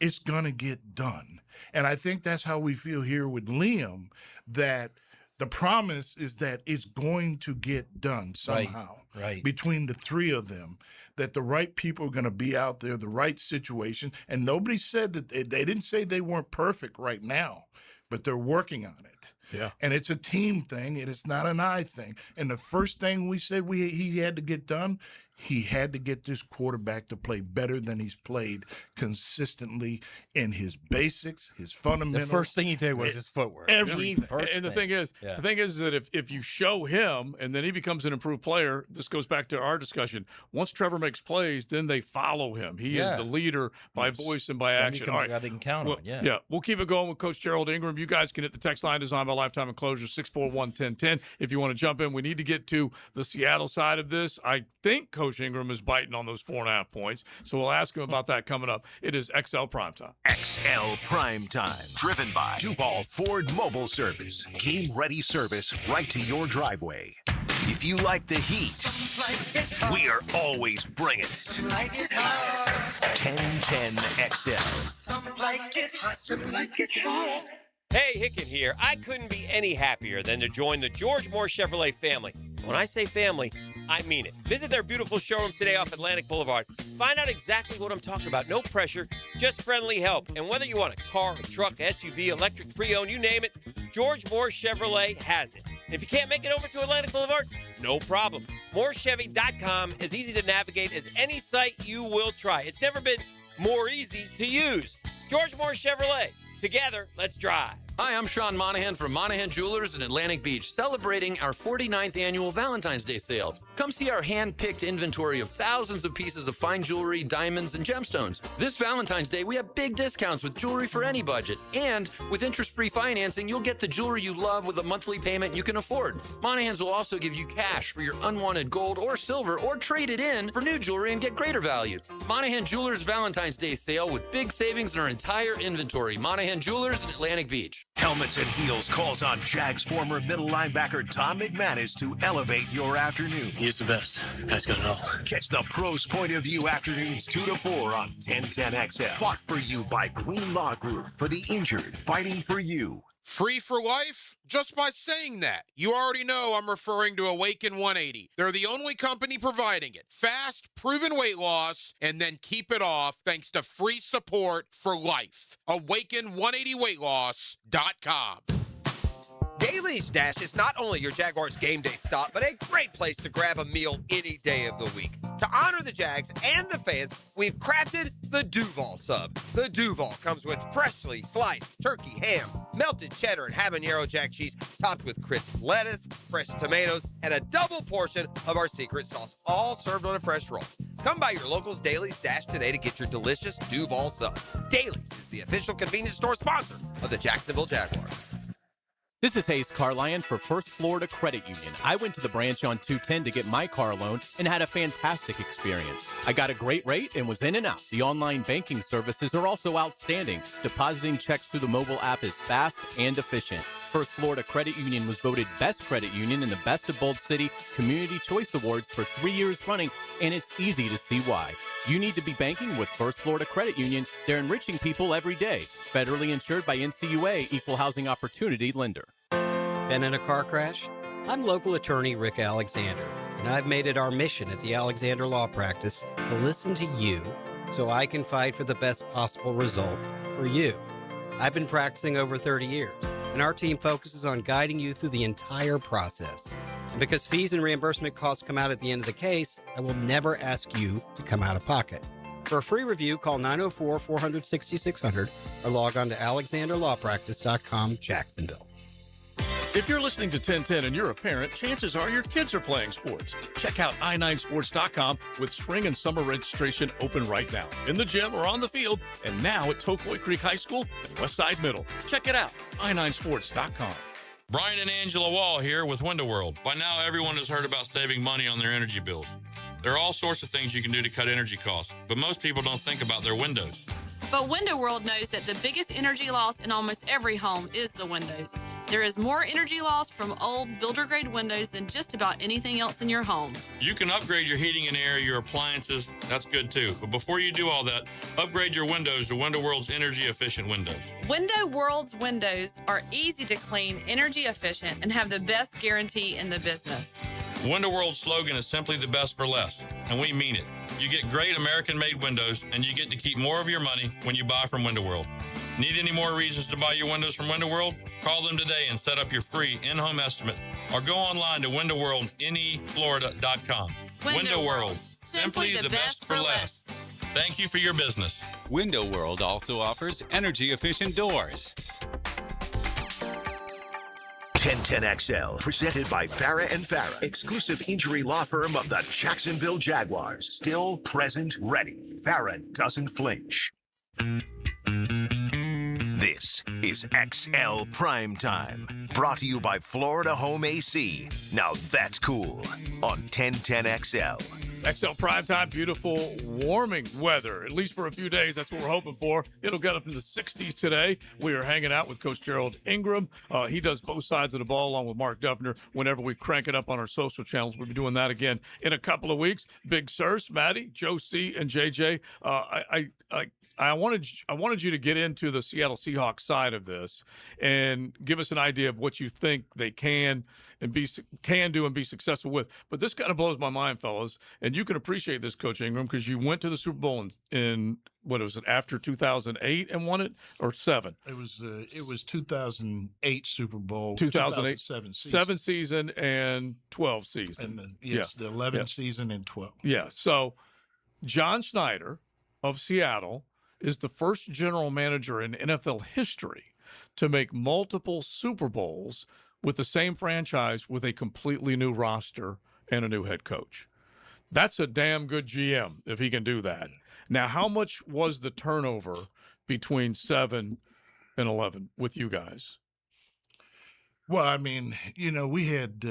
it's going to get done. And I think that's how we feel here with Liam, that the promise is that it's going to get done somehow. Right. Between the three of them, that the right people are going to be out there, the right situation. And nobody said that they didn't say they weren't perfect right now, but they're working on it. Yeah. And it's a team thing, and it's not an I thing. And the first thing we said he had to get done, he had to get this quarterback to play better than he's played consistently in his basics, his fundamentals. The first thing he did was his footwork. Everything. And the thing is that if you show him and then he becomes an improved player, this goes back to our discussion. Once Trevor makes plays, then they follow him. He is the leader by voice and by Then action. He becomes a guy they can count on. Yeah. We'll keep it going with Coach Gerald Ingram. You guys can hit the text line designed by Lifetime Enclosure 641-1010 if you want to jump in. We need to get to the Seattle side of this. I think Coach Ingram is biting on those 4.5 points, so we'll ask him about that coming up. It is XL Primetime. XL Primetime, driven by Duval Ford Mobile Service. Game-ready service right to your driveway. If you like the heat, we are always bringing it. 1010 XL. Some like it hot, some like it hot. Hey, Hicken here. I couldn't be any happier than to join the George Moore Chevrolet family. When I say family, I mean it. Visit their beautiful showroom today off Atlantic Boulevard. Find out exactly what I'm talking about. No pressure, just friendly help. And whether you want a car, a truck, SUV, electric, pre-owned, you name it, George Moore Chevrolet has it. And if you can't make it over to Atlantic Boulevard, no problem. MooreChevy.com is easy to navigate as any site you will try. It's never been more easy to use. George Moore Chevrolet. Together, let's drive. Hi, I'm Sean Monahan from Monahan Jewelers in Atlantic Beach, celebrating our 49th annual Valentine's Day sale. Come see our hand-picked inventory of thousands of pieces of fine jewelry, diamonds, and gemstones. This Valentine's Day, we have big discounts with jewelry for any budget. And with interest-free financing, you'll get the jewelry you love with a monthly payment you can afford. Monahans will also give you cash for your unwanted gold or silver, or trade it in for new jewelry and get greater value. Monahan Jewelers Valentine's Day sale with big savings in our entire inventory. Monahan Jewelers in Atlantic Beach. Helmets and Heels calls on Jags former middle linebacker Tom McManus to elevate your afternoon. He's the best. Guy's got it all. Catch the pros' point of view afternoons 2 to 4 on 1010XL. Fought for you by Green Law Group. For the injured, fighting for you. Free for life? Just by saying that, you already know I'm referring to Awaken 180. They're the only company providing it. Fast, proven weight loss, and then keep it off thanks to free support for life. Awaken180weightloss.com. Daly's Dash is not only your Jaguars game day stop, but a great place to grab a meal any day of the week. To honor the Jags and the fans, we've crafted the Duval Sub. The Duval comes with freshly sliced turkey ham, melted cheddar and habanero jack cheese, topped with crisp lettuce, fresh tomatoes, and a double portion of our secret sauce, all served on a fresh roll. Come by your local's Daly's Dash today to get your delicious Duval Sub. Daly's is the official convenience store sponsor of the Jacksonville Jaguars. This is Hayes Carlion for First Florida Credit Union. I went to the branch on 210 to get my car loan and had a fantastic experience. I got a great rate and was in and out. The online banking services are also outstanding. Depositing checks through the mobile app is fast and efficient. First Florida Credit Union was voted Best Credit Union in the Best of Bold City Community Choice Awards for 3 years running, and it's easy to see why. You need to be banking with First Florida Credit Union. They're enriching people every day. Federally insured by NCUA, Equal Housing Opportunity Lender. Been in a car crash? I'm local attorney Rick Alexander, and I've made it our mission at the Alexander Law Practice to listen to you so I can fight for the best possible result for you. I've been practicing over 30 years, and our team focuses on guiding you through the entire process. And because fees and reimbursement costs come out at the end of the case, I will never ask you to come out of pocket. For a free review, call 904-400-6600 or log on to alexanderlawpractice.com, Jacksonville. If you're listening to 1010 and you're a parent, chances are your kids are playing sports. Check out i9sports.com with spring and summer registration open right now. In the gym or on the field, and now at Tocoi Creek High School and Westside Middle. Check it out, i9sports.com. Brian and Angela Wall here with Window World. By now, everyone has heard about saving money on their energy bills. There are all sorts of things you can do to cut energy costs, but most people don't think about their windows. But Window World knows that the biggest energy loss in almost every home is the windows. There is more energy loss from old builder-grade windows than just about anything else in your home. You can upgrade your heating and air, your appliances. That's good too. But before you do all that, upgrade your windows to Window World's energy-efficient windows. Window World's windows are easy to clean, energy efficient, and have the best guarantee in the business. Window World's slogan is simply the best for less, and we mean it. You get great American-made windows, and you get to keep more of your money when you buy from Window World. Need any more reasons to buy your windows from Window World? Call them today and set up your free in-home estimate, or go online to windowworldneflorida.com. Window World, simply the best for less. Thank you for your business. Window World also offers energy-efficient doors. 1010XL, presented by Farah and Farah, exclusive injury law firm of the Jacksonville Jaguars. Still, present, ready. Farah doesn't flinch. This is XL Primetime, brought to you by Florida Home AC. Now that's cool on 1010XL. XL Primetime, beautiful, warming weather, at least for a few days. That's what we're hoping for. It'll get up in the 60s today. We are hanging out with Coach Gerald Ingram. He does both sides of the ball along with Mark Duffner whenever we crank it up on our social channels. We'll be doing that again in a couple of weeks. Big Sirs, Maddie, Joe C., and JJ. I wanted you to get into the Seattle Seahawks side of this and give us an idea of what you think they can do and be successful with. But this kind of blows my mind, fellas. And you can appreciate this, Coach Ingram, because you went to the Super Bowl in what was it, after 2008 and won it, or 7? It was 2008 Super Bowl, 2008 2007 season. 7 season and 12 season. And the 11 season and 12. Yeah. So John Schneider of Seattle is the first general manager in NFL history to make multiple Super Bowls with the same franchise with a completely new roster and a new head coach. That's a damn good GM if he can do that. Now, how much was the turnover between 7 and 11 with you guys? Well, I mean, we had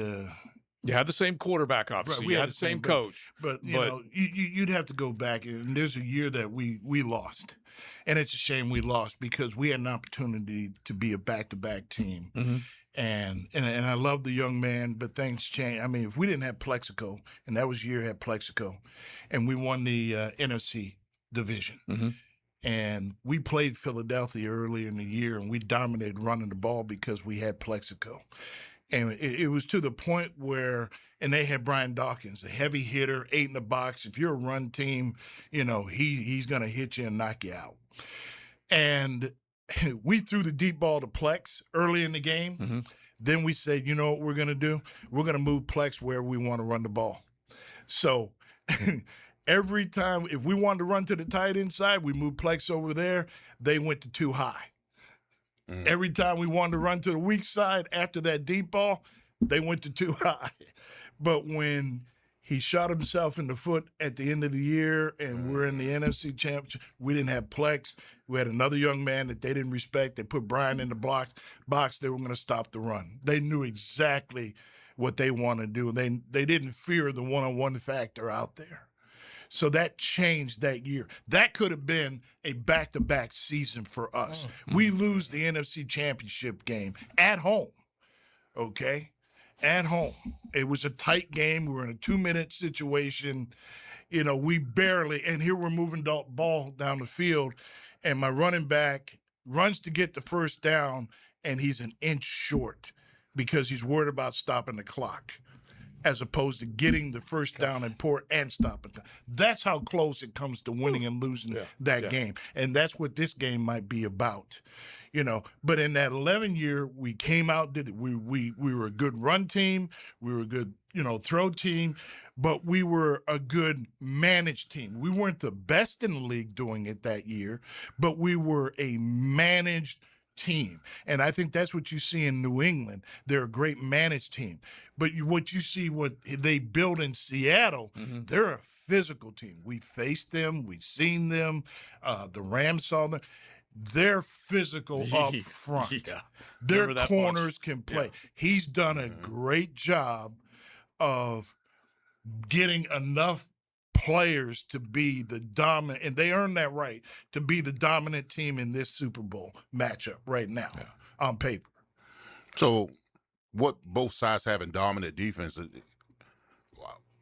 you had the same quarterback, obviously. Right, you had the same coach. But you'd have to go back, and there's a year that we lost. And it's a shame we lost because we had an opportunity to be a back-to-back team. Mm-hmm. And I love the young man, but things change. I mean, if we didn't have Plexico, and that was year had Plexico, and we won the NFC division, mm-hmm. and we played Philadelphia earlier in the year, and we dominated running the ball because we had Plexico. And it was to the point where, and they had Brian Dawkins, a heavy hitter, 8 in the box. If you're a run team, he's going to hit you and knock you out. And we threw the deep ball to Plex early in the game. Mm-hmm. Then we said, you know what we're going to do? We're going to move Plex where we want to run the ball. So every time, if we wanted to run to the tight end side, we moved Plex over there. They went to too high. Mm. Every time we wanted to run to the weak side after that deep ball, they went to too high. But when he shot himself in the foot at the end of the year and we're in the NFC Championship, we didn't have Plex. We had another young man that they didn't respect. They put Brian in the box. They were going to stop the run. They knew exactly what they wanted to do. They didn't fear the one-on-one factor out there. So that changed that year. That could have been a back-to-back season for us. We lose the NFC Championship game at home, okay? At home. It was a tight game. We were in a 2-minute situation. We barely, and here we're moving the ball down the field, and my running back runs to get the first down, and he's an inch short because he's worried about stopping the clock, as opposed to getting the first down and stopping. That's how close it comes to winning and losing that game. And that's what this game might be about. But in that 11 year, we came out, did it. We were a good run team. We were a good, throw team, but we were a good managed team. We weren't the best in the league doing it that year, but we were a managed team. And I think that's what you see in New England. They're a great managed team. But what you see, what they build in Seattle, they're a physical team. We faced them. We've seen them. The Rams saw them. They're physical up front. Yeah. Their corners can play. Yeah. He's done a great job of getting enough players to be the dominant, and they earned that right, to be the dominant team in this Super Bowl matchup right now on paper. So what both sides have in dominant defense,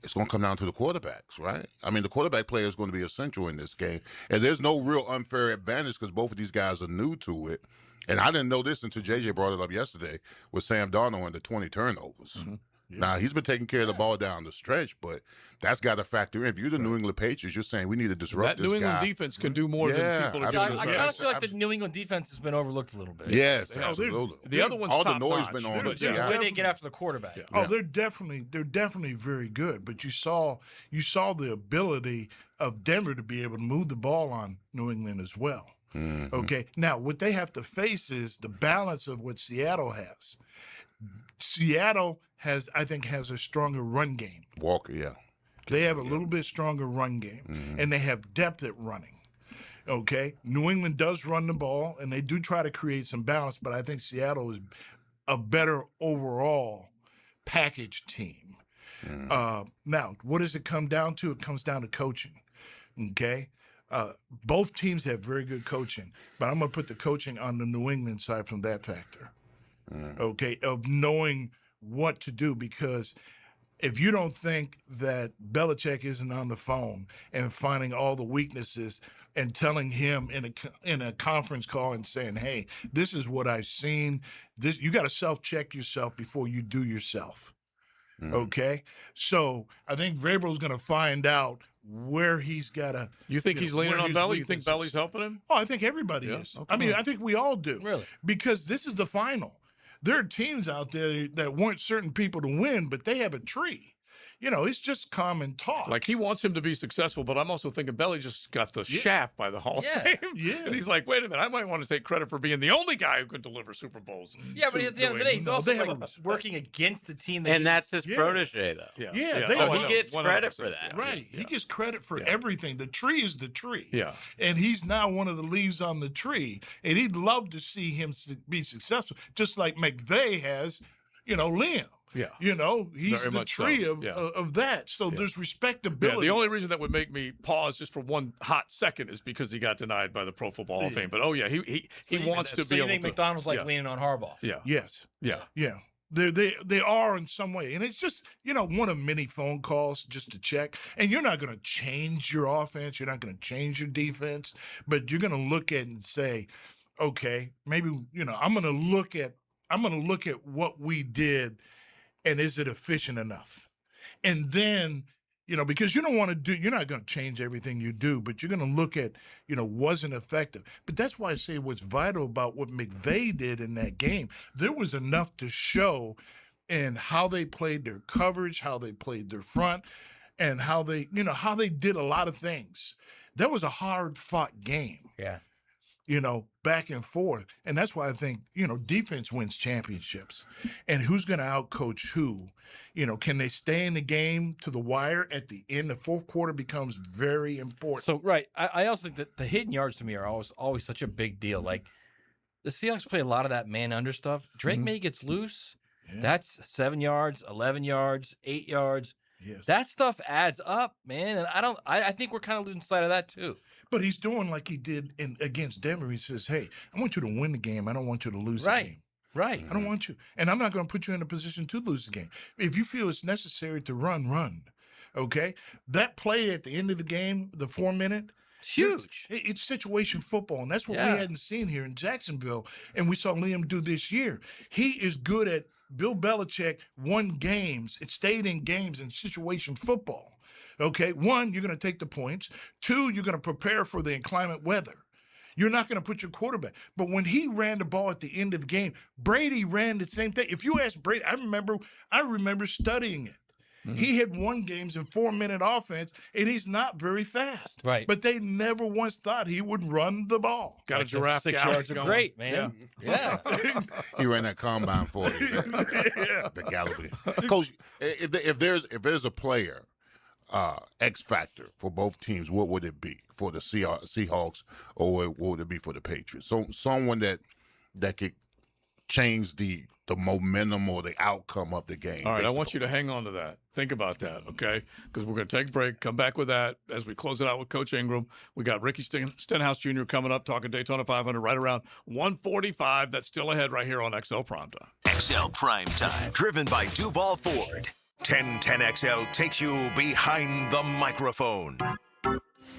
it's going to come down to the quarterbacks, right? I mean, the quarterback player is going to be essential in this game. And there's no real unfair advantage because both of these guys are new to it. And I didn't know this until JJ brought it up yesterday with Sam Darnold and the 20 turnovers. Mm-hmm. Yeah. Now, he's been taking care of the ball down the stretch, but that's got to factor in. If you're the New England Patriots, you're saying we need to disrupt this guy. That New England defense can do more than people are doing. I kind of feel like the New England defense has been overlooked a little bit. Yes, absolutely. The other one's all top the noise notch. been on. The way they get after the quarterback. Yeah. Oh, they're definitely very good. But you saw the ability of Denver to be able to move the ball on New England as well. Mm-hmm. Okay. Now, what they have to face is the balance of what Seattle has. Seattle has a stronger run game. Walker, yeah. They have a little bit stronger run game, and they have depth at running. Okay? New England does run the ball, and they do try to create some balance, but I think Seattle is a better overall package team. Now, what does it come down to? It comes down to coaching, okay? Both teams have very good coaching, but I'm going to put the coaching on the New England side from that factor, okay, of knowing what to do, because if you don't think that Belichick isn't on the phone and finding all the weaknesses and telling him in a conference call and saying, hey, this is what I've seen, this, you got to self-check yourself before you do yourself. Okay? So I think Vrabel's going to find out where he's got to. You think he's leaning on Belly? You think Belly's helping him? Oh, I think everybody is. I mean, I think we all do. Really? Because this is the final. There are teams out there that want certain people to win, but they have a tree. You know, it's just common talk. Like, he wants him to be successful, but I'm also thinking Belly just got the shaft by the Hall of Fame. Yeah. And he's like, wait a minute, I might want to take credit for being the only guy who can deliver Super Bowls. Yeah, but at the end of the day, he's also working against the team. And that's his protege, though. Yeah, so he gets credit for that. Right. He gets credit for everything. The tree is the tree. Yeah. And he's now one of the leaves on the tree. And he'd love to see him be successful, just like McVay has, Liam. Yeah. He's Very the much tree so. of that. So there's respectability. Yeah, the only reason that would make me pause just for one hot second is because he got denied by the Pro Football Hall of Fame. But he wants to be you able think to. McDonald's leaning on Harbaugh? Yeah. Yes. Yeah. Yeah. They are in some way. And it's just, one of many phone calls just to check. And you're not going to change your offense. You're not going to change your defense. But you're going to look at it and say, okay, maybe, I'm going to look at what we did. And is it efficient enough? And then, because you're not going to change everything you do, but you're going to look at, wasn't effective. But that's why I say what's vital about what McVay did in that game. There was enough to show in how they played their coverage, how they played their front, and how they did a lot of things. That was a hard-fought game. Yeah. Back and forth. And that's why I think, defense wins championships. And who's going to outcoach who? Can they stay in the game to the wire at the end? The fourth quarter becomes very important. So, right. I also think that the hidden yards to me are always such a big deal. Like, the Seahawks play a lot of that man-under stuff. Drake May gets loose. Yeah. That's 7 yards, 11 yards, 8 yards. Yes. That stuff adds up, man. And I think we're kind of losing sight of that too. But he's doing like he did against Denver. He says, hey, I want you to win the game. I don't want you to lose the game. Right. I don't want you. And I'm not going to put you in a position to lose the game. If you feel it's necessary to run. Okay? That play at the end of the game, the 4-minute, it's huge. It's situation football, and that's what we hadn't seen here in Jacksonville, and we saw Liam do this year. He is good at Bill Belichick won games. It stayed in games in situation football. Okay, 1, you're going to take the points. 2, you're going to prepare for the inclement weather. You're not going to put your quarterback. But when he ran the ball at the end of the game, Brady ran the same thing. If you ask Brady, I remember studying it. Mm-hmm. He had won games in 4-minute offense, and he's not very fast. Right. But they never once thought he would run the ball. Got a giraffe 6 yards are great, man. Yeah. He ran that combine for you. The galloping. Coach, if there's a player, X factor for both teams, what would it be for the Seahawks, or what would it be for the Patriots? So someone that could change the momentum or the outcome of the game. All right, I want you to hang on to that. Think about that, okay? Because we're going to take a break, come back with that as we close it out with Coach Ingram. We got Ricky Stenhouse Jr. coming up, talking Daytona 500 right around 1:45. That's still ahead right here on XL Primetime. XL Primetime, driven by Duval Ford. 1010XL takes you behind the microphone.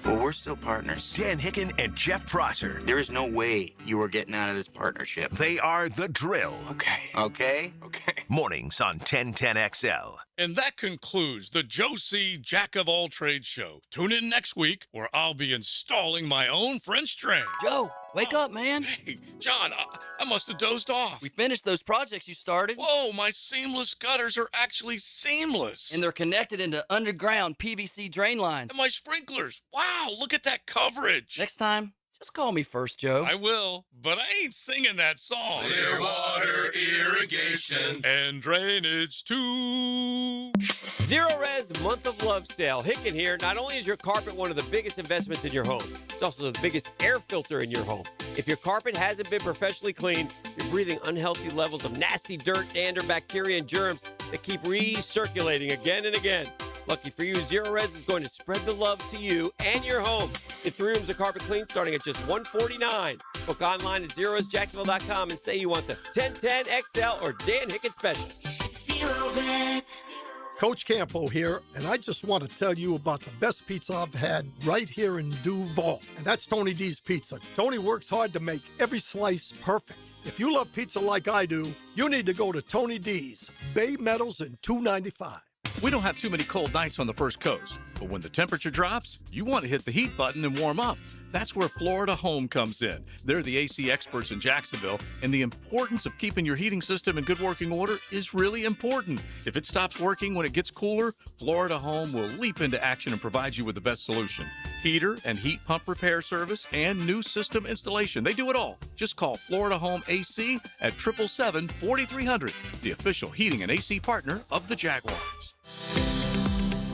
Well, we're still partners. Dan Hicken and Jeff Prosser. There is no way you are getting out of this partnership. They are the drill. Okay. Mornings on 1010XL. And that concludes the Joe C. Jack of all trades show. Tune in next week where I'll be installing my own French drain. Joe, wake up, man. Hey, John, I must have dozed off. We finished those projects you started. Whoa, my seamless gutters are actually seamless. And they're connected into underground PVC drain lines. And my sprinklers. Wow, look at that coverage. Next time, just call me first, Joe. I will, but I ain't singing that song. Clearwater irrigation and drainage too. Zero Res Month of Love Sale. Hicken here. Not only is your carpet one of the biggest investments in your home, it's also the biggest air filter in your home. If your carpet hasn't been professionally cleaned, you're breathing unhealthy levels of nasty dirt, dander, bacteria, and germs that keep recirculating again and again. Lucky for you, Zero Res is going to spread the love to you and your home. Get 3 rooms of carpet clean starting at just $149. Book online at ZeroResJacksonville.com and say you want the 1010 XL or Dan Hickett special. Zero Res. Coach Campo here, and I just want to tell you about the best pizza I've had right here in Duval, and that's Tony D's Pizza. Tony works hard to make every slice perfect. If you love pizza like I do, you need to go to Tony D's, Bay Meadows and 295. We don't have too many cold nights on the First Coast, but when the temperature drops, you want to hit the heat button and warm up. That's where Florida Home comes in. They're the AC experts in Jacksonville, and the importance of keeping your heating system in good working order is really important. If it stops working when it gets cooler, Florida Home will leap into action and provide you with the best solution. Heater and heat pump repair service and new system installation. They do it all. Just call Florida Home AC at 777-4300, the official heating and AC partner of the Jaguars.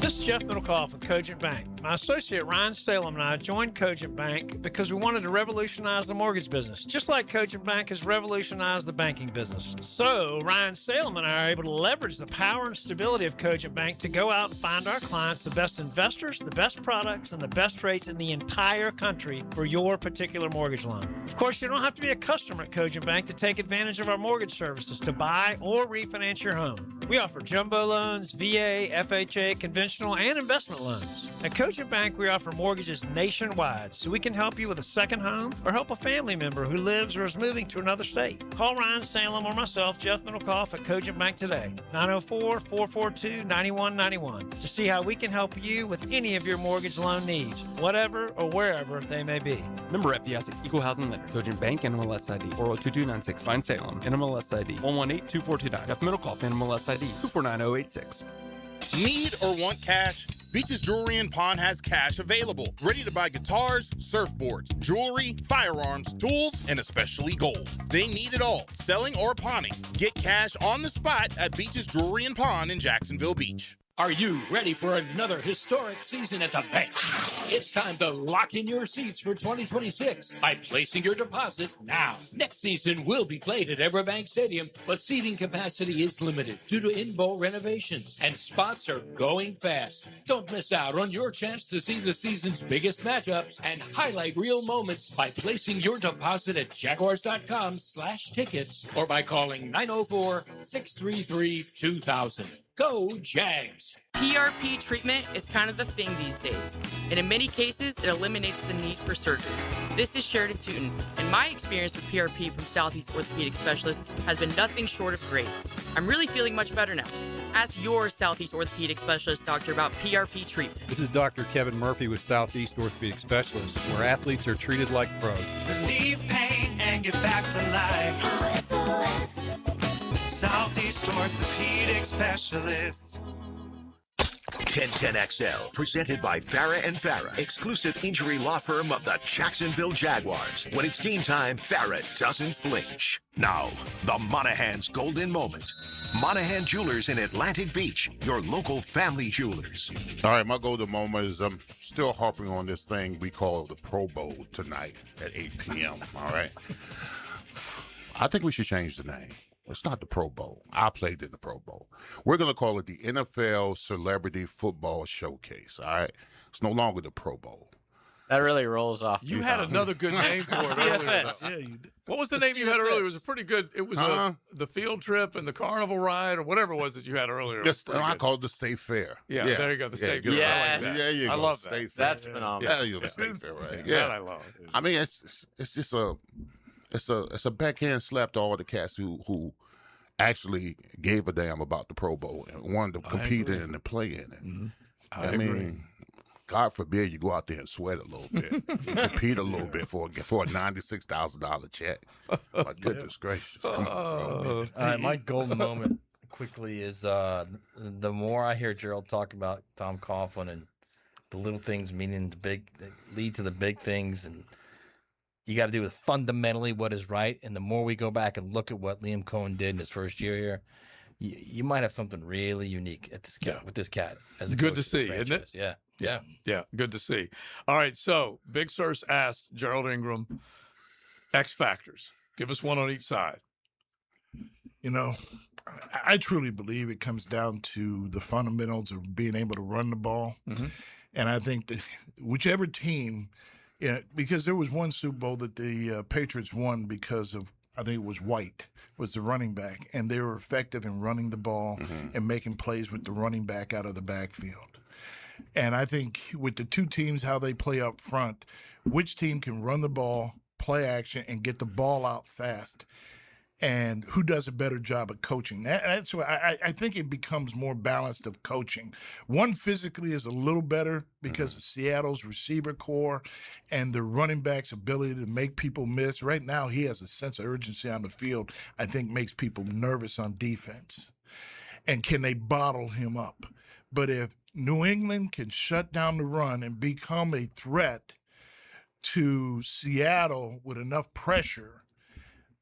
This is Jeff Middlecoff with Cogent Bank. My associate Ryan Salem and I joined Cogent Bank because we wanted to revolutionize the mortgage business, just like Cogent Bank has revolutionized the banking business. So Ryan Salem and I are able to leverage the power and stability of Cogent Bank to go out and find our clients the best investors, the best products, and the best rates in the entire country for your particular mortgage loan. Of course, you don't have to be a customer at Cogent Bank to take advantage of our mortgage services to buy or refinance your home. We offer jumbo loans, VA, FHA, conventional and investment loans. At Cogent Bank, we offer mortgages nationwide, so we can help you with a second home or help a family member who lives or is moving to another state. Call Ryan Salem or myself, Jeff Middlecoff, at Cogent Bank today, 904-442-9191, to see how we can help you with any of your mortgage loan needs, whatever or wherever they may be. Member FDIC, Equal Housing Lender, Cogent Bank, NMLS ID 402296, Ryan Salem, NMLS ID 1182429, Jeff Middlecoff, NMLS ID 249086. Need or want cash? Beach's Jewelry and Pawn has cash available. Ready to buy guitars, surfboards, jewelry, firearms, tools, and especially gold. They need it all, selling or pawning. Get cash on the spot at Beach's Jewelry and Pawn in Jacksonville Beach. Are you ready for another historic season at the bank? It's time to lock in your seats for 2026 by placing your deposit now. Next season will be played at Everbank Stadium, but seating capacity is limited due to in-bowl renovations, and spots are going fast. Don't miss out on your chance to see the season's biggest matchups and highlight real moments by placing your deposit at Jaguars.com/tickets or by calling 904-633-2000. Go Jags! PRP treatment is kind of the thing these days, and in many cases, it eliminates the need for surgery. This is Sheridan Tootin, and my experience with PRP from Southeast Orthopedic Specialist has been nothing short of great. I'm really feeling much better now. Ask your Southeast Orthopedic Specialist doctor about PRP treatment. This is Dr. Kevin Murphy with Southeast Orthopedic Specialists, where athletes are treated like pros. Relieve pain and get back to life. Southeast Orthopedic Specialists. 1010XL, presented by Farah and Farah, exclusive injury law firm of the Jacksonville Jaguars. When it's game time, Farah doesn't flinch. Now, the Monahan's golden moment. Monahan Jewelers in Atlantic Beach, your local family jewelers. All right, my golden moment is I'm still harping on this thing we call the Pro Bowl tonight at 8 p.m., all right? I think we should change the name. It's not the Pro Bowl. I played in the Pro Bowl. We're going to call it the NFL Celebrity Football Showcase, all right? It's no longer the Pro Bowl. That really rolls off. You had another good name for it earlier. CFS. Yeah, you did. What was the name you had earlier? It was a pretty good. It was the field trip and the carnival ride or whatever it was that you had earlier. I call it the State Fair. Yeah, there you go. The State Fair. Yes. I like that. Yeah, you I go. love State that. Fair. That's phenomenal. Yeah, you're the State Fair, right? Yeah, that I love. I mean, it's just it's a backhand slap to all the cats who actually gave a damn about the Pro Bowl and wanted to compete in it and play in it. Mm-hmm. I mean, God forbid you go out there and sweat a little bit, compete a little bit for a $96,000 check. My goodness gracious! Come on, bro. All right, my golden moment quickly is the more I hear Gerald talk about Tom Coughlin and the little things meaning the big, that lead to the big things, and you got to do with fundamentally what is right. And the more we go back and look at what Liam Cohen did in his first year here, you might have something really unique at this cat, with this cat. As a Good coach to of this see, isn't it? franchise. Yeah. Yeah, good to see. All right, so Big Surse asked Gerald Ingram, X factors. Give us one on each side. You know, I truly believe it comes down to the fundamentals of being able to run the ball. Mm-hmm. And I think that whichever team, because there was one Super Bowl that the Patriots won because of, I think it was White, was the running back, and they were effective in running the ball and making plays with the running back out of the backfield. And I think with the two teams, how they play up front, which team can run the ball, play action, and get the ball out fast, and who does a better job at coaching. That's why I think it becomes more balanced of coaching. One physically is a little better because of Seattle's receiver core and the running back's ability to make people miss. Right now, he has a sense of urgency on the field, I think makes people nervous on defense. And can they bottle him up? But if New England can shut down the run and become a threat to Seattle with enough pressure,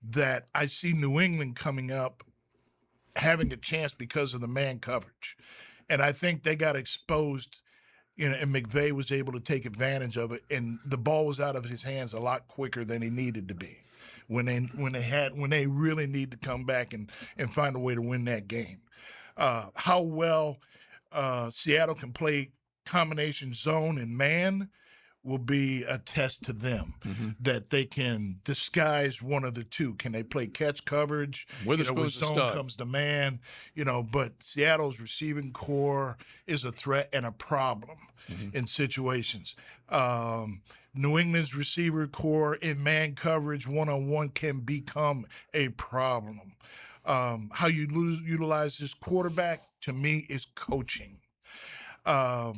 that I see New England coming up having a chance because of the man coverage. And I think they got exposed, and McVay was able to take advantage of it, and the ball was out of his hands a lot quicker than he needed to be when they really need to come back and find a way to win that game. How well Seattle can play combination zone and man will be a test to them, that they can disguise one of the two. Can they play catch coverage? With zone comes the man, but Seattle's receiving core is a threat and a problem in situations. New England's receiver core in man coverage one-on-one can become a problem. How you utilize this quarterback, to me, is coaching. I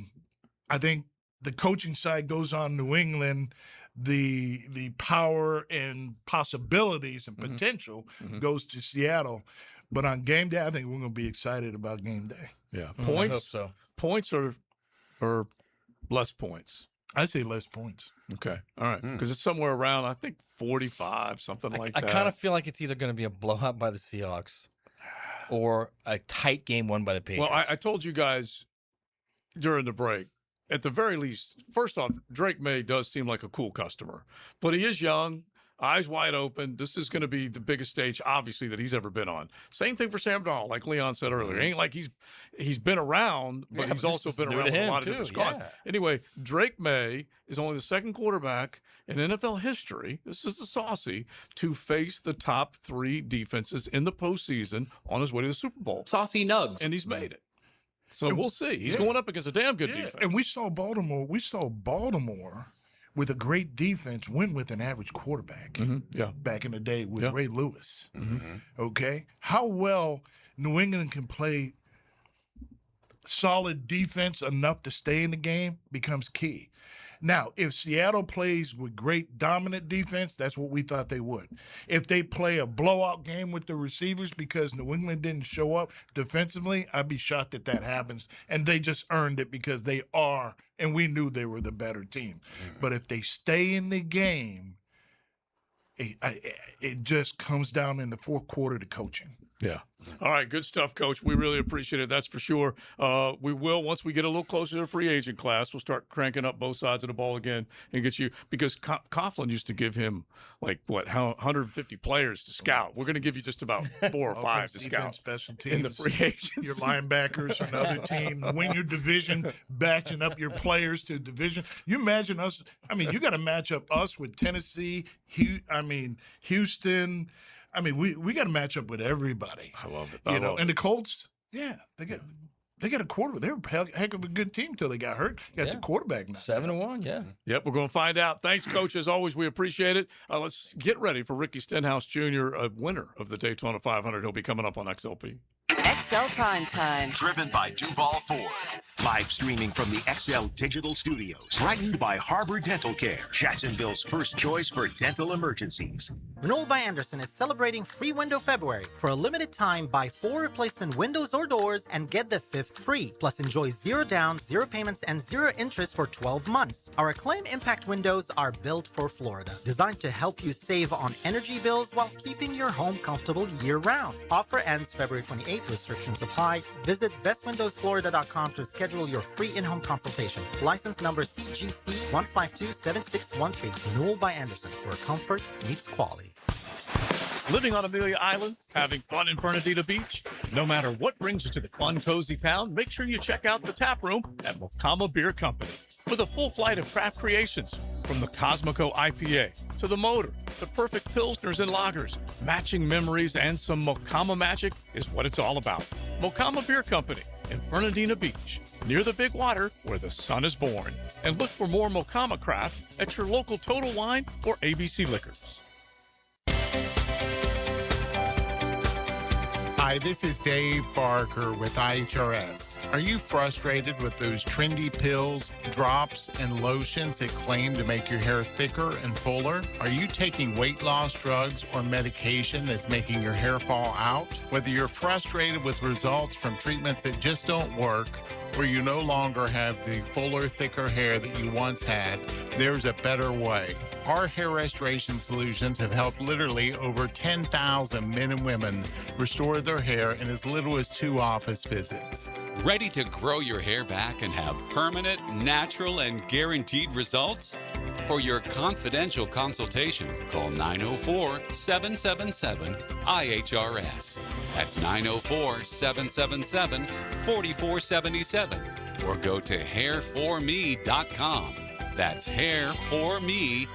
think the coaching side goes on New England. The power and possibilities and potential goes to Seattle. But on game day, I think we're going to be excited about game day. Yeah. I Points. hope so. Points or less points? I say less points. Okay. All right. Because it's somewhere around, I think, 45, something like that. I kind of feel like it's either going to be a blowout by the Seahawks or a tight game won by the Patriots. Well, I told you guys during the break, at the very least, first off, Drake May does seem like a cool customer, but he is young, eyes wide open. This is going to be the biggest stage, obviously, that he's ever been on. Same thing for Sam Darnold, like Leon said earlier. It ain't like he's been around, but he's also been around with a lot of different squads. Yeah. Anyway, Drake May is only the second quarterback in NFL history, this is the saucy, to face the top three defenses in the postseason on his way to the Super Bowl. Saucy nugs. And he's made it. So we'll see. He's going up against a damn good defense. And we saw Baltimore with a great defense win with an average quarterback back in the day with Ray Lewis. Okay? How well New England can play solid defense enough to stay in the game becomes key. Now, if Seattle plays with great dominant defense, that's what we thought they would. If they play a blowout game with the receivers because New England didn't show up defensively, I'd be shocked that happens. And they just earned it because they are, and we knew they were the better team. But if they stay in the game, it just comes down in the fourth quarter to coaching. Yeah. All right. Good stuff, Coach. We really appreciate it. That's for sure. We will, once we get a little closer to the free agent class, we'll start cranking up both sides of the ball again and get you, because Coughlin used to give him 150 players to scout. We're going to give you just about 4 or 5 to scout. Special teams, in the free agents. Your linebackers, another team, win your division, batching up your players to division. You imagine us, you got to match up us with Tennessee, Houston. We got to match up with everybody. I love it. And the Colts, they got a quarterback. They were a heck of a good team until they got hurt. Got the quarterback now. 7-1, yeah. Yep, we're going to find out. Thanks, Coach. As always, we appreciate it. Let's get ready for Ricky Stenhouse Jr., a winner of the Daytona 500. He'll be coming up on XLP. XL Primetime. Driven by Duval Ford. Live streaming from the XL Digital Studios. Brightened by Harbor Dental Care. Jacksonville's first choice for dental emergencies. Newell by Anderson is celebrating Free Window February. For a limited time, buy 4 replacement windows or doors and get the 5th free. Plus, enjoy 0 down, 0 payments, and 0 interest for 12 months. Our Acclaim Impact windows are built for Florida. Designed to help you save on energy bills while keeping your home comfortable year-round. Offer ends February 28th. Restrictions apply. Visit bestwindowsflorida.com to schedule your free in-home consultation. License number CGC 1527613. Newell by Anderson, where comfort meets quality. Living on Amelia Island, having fun in Fernandina Beach? No matter what brings you to the fun, cozy town, make sure you check out the tap room at Mocama Beer Company. With a full flight of craft creations, from the Cosmico IPA to the Motor, the perfect pilsners and lagers, matching memories and some Mocama magic is what it's all about. Mocama Beer Company in Fernandina Beach, near the big water where the sun is born. And look for more Mocama craft at your local Total Wine or ABC Liquors. Hi, this is Dave Barker with IHRS. Are you frustrated with those trendy pills, drops, and lotions that claim to make your hair thicker and fuller? Are you taking weight loss drugs or medication that's making your hair fall out? Whether you're frustrated with results from treatments that just don't work, or you no longer have the fuller, thicker hair that you once had, there's a better way. Our hair restoration solutions have helped literally over 10,000 men and women restore their hair in as little as 2 office visits. Ready to grow your hair back and have permanent, natural, and guaranteed results? For your confidential consultation, call 904-777-IHRS. That's 904-777-4477. Or go to hairforme.com. That's hairforme.com.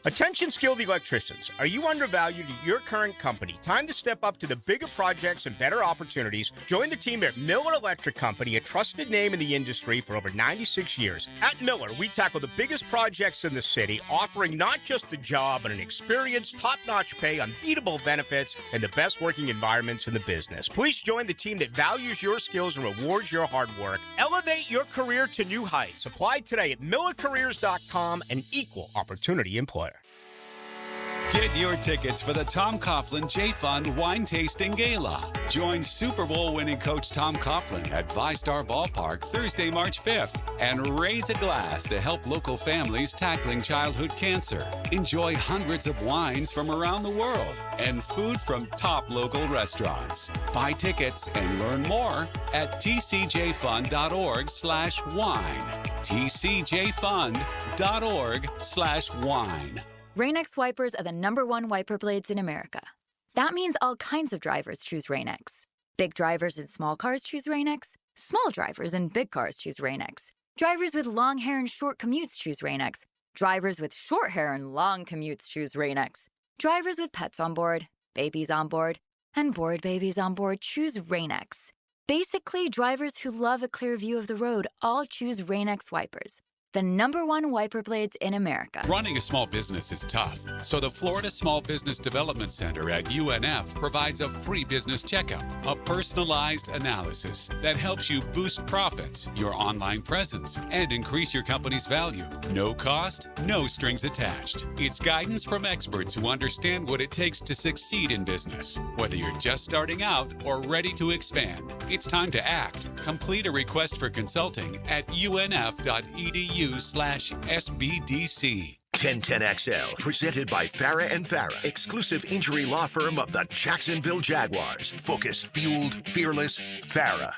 Attention skilled electricians. Are you undervalued at your current company? Time to step up to the bigger projects and better opportunities. Join the team at Miller Electric Company, a trusted name in the industry for over 96 years. At Miller, we tackle the biggest projects in the city, offering not just the job, but an experienced, top-notch pay, unbeatable benefits, and the best working environments in the business. Please join the team that values your skills and rewards your hard work. Elevate your career to new heights. Apply today at millercareers.com, an equal opportunity employer. Get your tickets for the Tom Coughlin J Fund Wine Tasting Gala. Join Super Bowl winning coach Tom Coughlin at ViStar Ballpark Thursday, March 5th and raise a glass to help local families tackling childhood cancer. Enjoy hundreds of wines from around the world and food from top local restaurants. Buy tickets and learn more at tcjfund.org/wine. tcjfund.org/wine. Rain-X wipers are the #1 wiper blades in America. That means all kinds of drivers choose Rain-X. Big drivers in small cars choose Rain-X. Small drivers in big cars choose Rain-X. Drivers with long hair and short commutes choose Rain-X. Drivers with short hair and long commutes choose Rain-X. Drivers with pets on board, babies on board, and bored babies on board choose Rain-X. Basically, drivers who love a clear view of the road all choose Rain-X wipers. The #1 wiper blades in America. Running a small business is tough, so the Florida Small Business Development Center at UNF provides a free business checkup, a personalized analysis that helps you boost profits, your online presence, and increase your company's value. No cost, no strings attached. It's guidance from experts who understand what it takes to succeed in business. Whether you're just starting out or ready to expand, it's time to act. Complete a request for consulting at unf.edu/SBDC. 1010XL, presented by Farah and Farah, exclusive injury law firm of the Jacksonville Jaguars. Focused, fueled, fearless, Farah.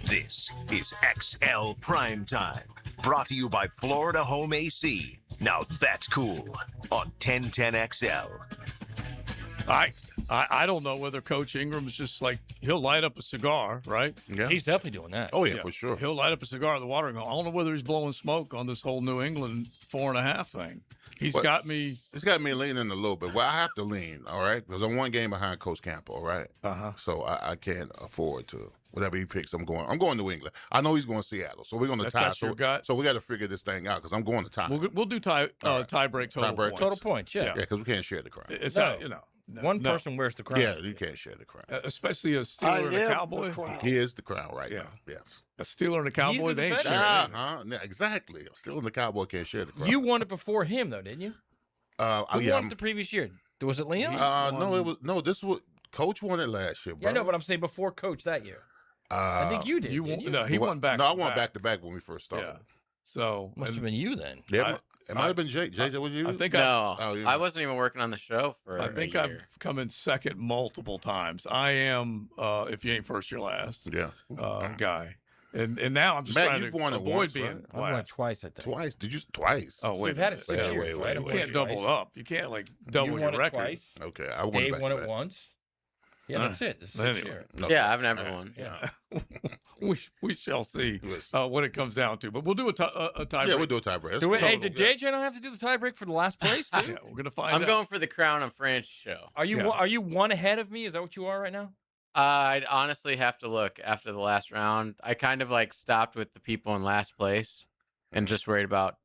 This is XL Primetime, brought to you by Florida Home AC. Now that's cool on 1010XL. I don't know whether Coach Ingram's just like, he'll light up a cigar, right? Yeah. He's definitely doing that. Oh, yeah, for sure. He'll light up a cigar at the watering hole. I don't know whether he's blowing smoke on this whole New England 4.5 thing. It's got me leaning a little bit. Well, I have to lean, all right? Because I'm one game behind Coach Campo, right? So I can't afford to. Whatever he picks, I'm going New England. I know he's going to Seattle, so we're going to tie. That's your gut? So we got to figure this thing out because I'm going to tie. We'll do tie break total points. Total points, yeah. Yeah, because we can't share the crown. It's one person wears the crown. Yeah, you can't share the crown. Especially a Steeler and a Cowboy. He is the crown right now. Yes. A Steeler and a Cowboy, they ain't sharing it. Exactly. A Steeler and the Cowboy can't share the crown. You won it before him, though, didn't you? Who won it the previous year? Was it Liam? This was Coach won it last year, bro. Yeah, no, but I'm saying before Coach that year. I think you did. No, he won back. No, I won back to back when we first started. So Must have been you then. Yeah, it might have been Jay. Jay, was you? I think No, yeah. I wasn't even working on the show for I think a I've year. come in second multiple times. I am, if you ain't first, you're last. Yeah. Guy. And now I'm just Matt, trying you've to won it avoid once, being right? I've won it last. twice, I think. Twice? Did you twice? Oh, So wait. we've had it 6 Wait, years, wait, right? wait, You can't double it up. You can't double You your won it record. twice. Okay, I won Dave back won to it back. once. Yeah, that's it. This is Anyway. 6 years. Okay. Yeah, I've never won. Yeah. we shall see what it comes down to. But we'll do a tie Yeah, break. we'll do a tie break. Hey, did JJ not have to do the tiebreak for the last place too? Yeah, we're gonna find I'm out. going for the crown on Fran's show. Are you one ahead of me? Is that what you are right now? I'd honestly have to look after the last round. I kind of like stopped with the people in last place and just worried about,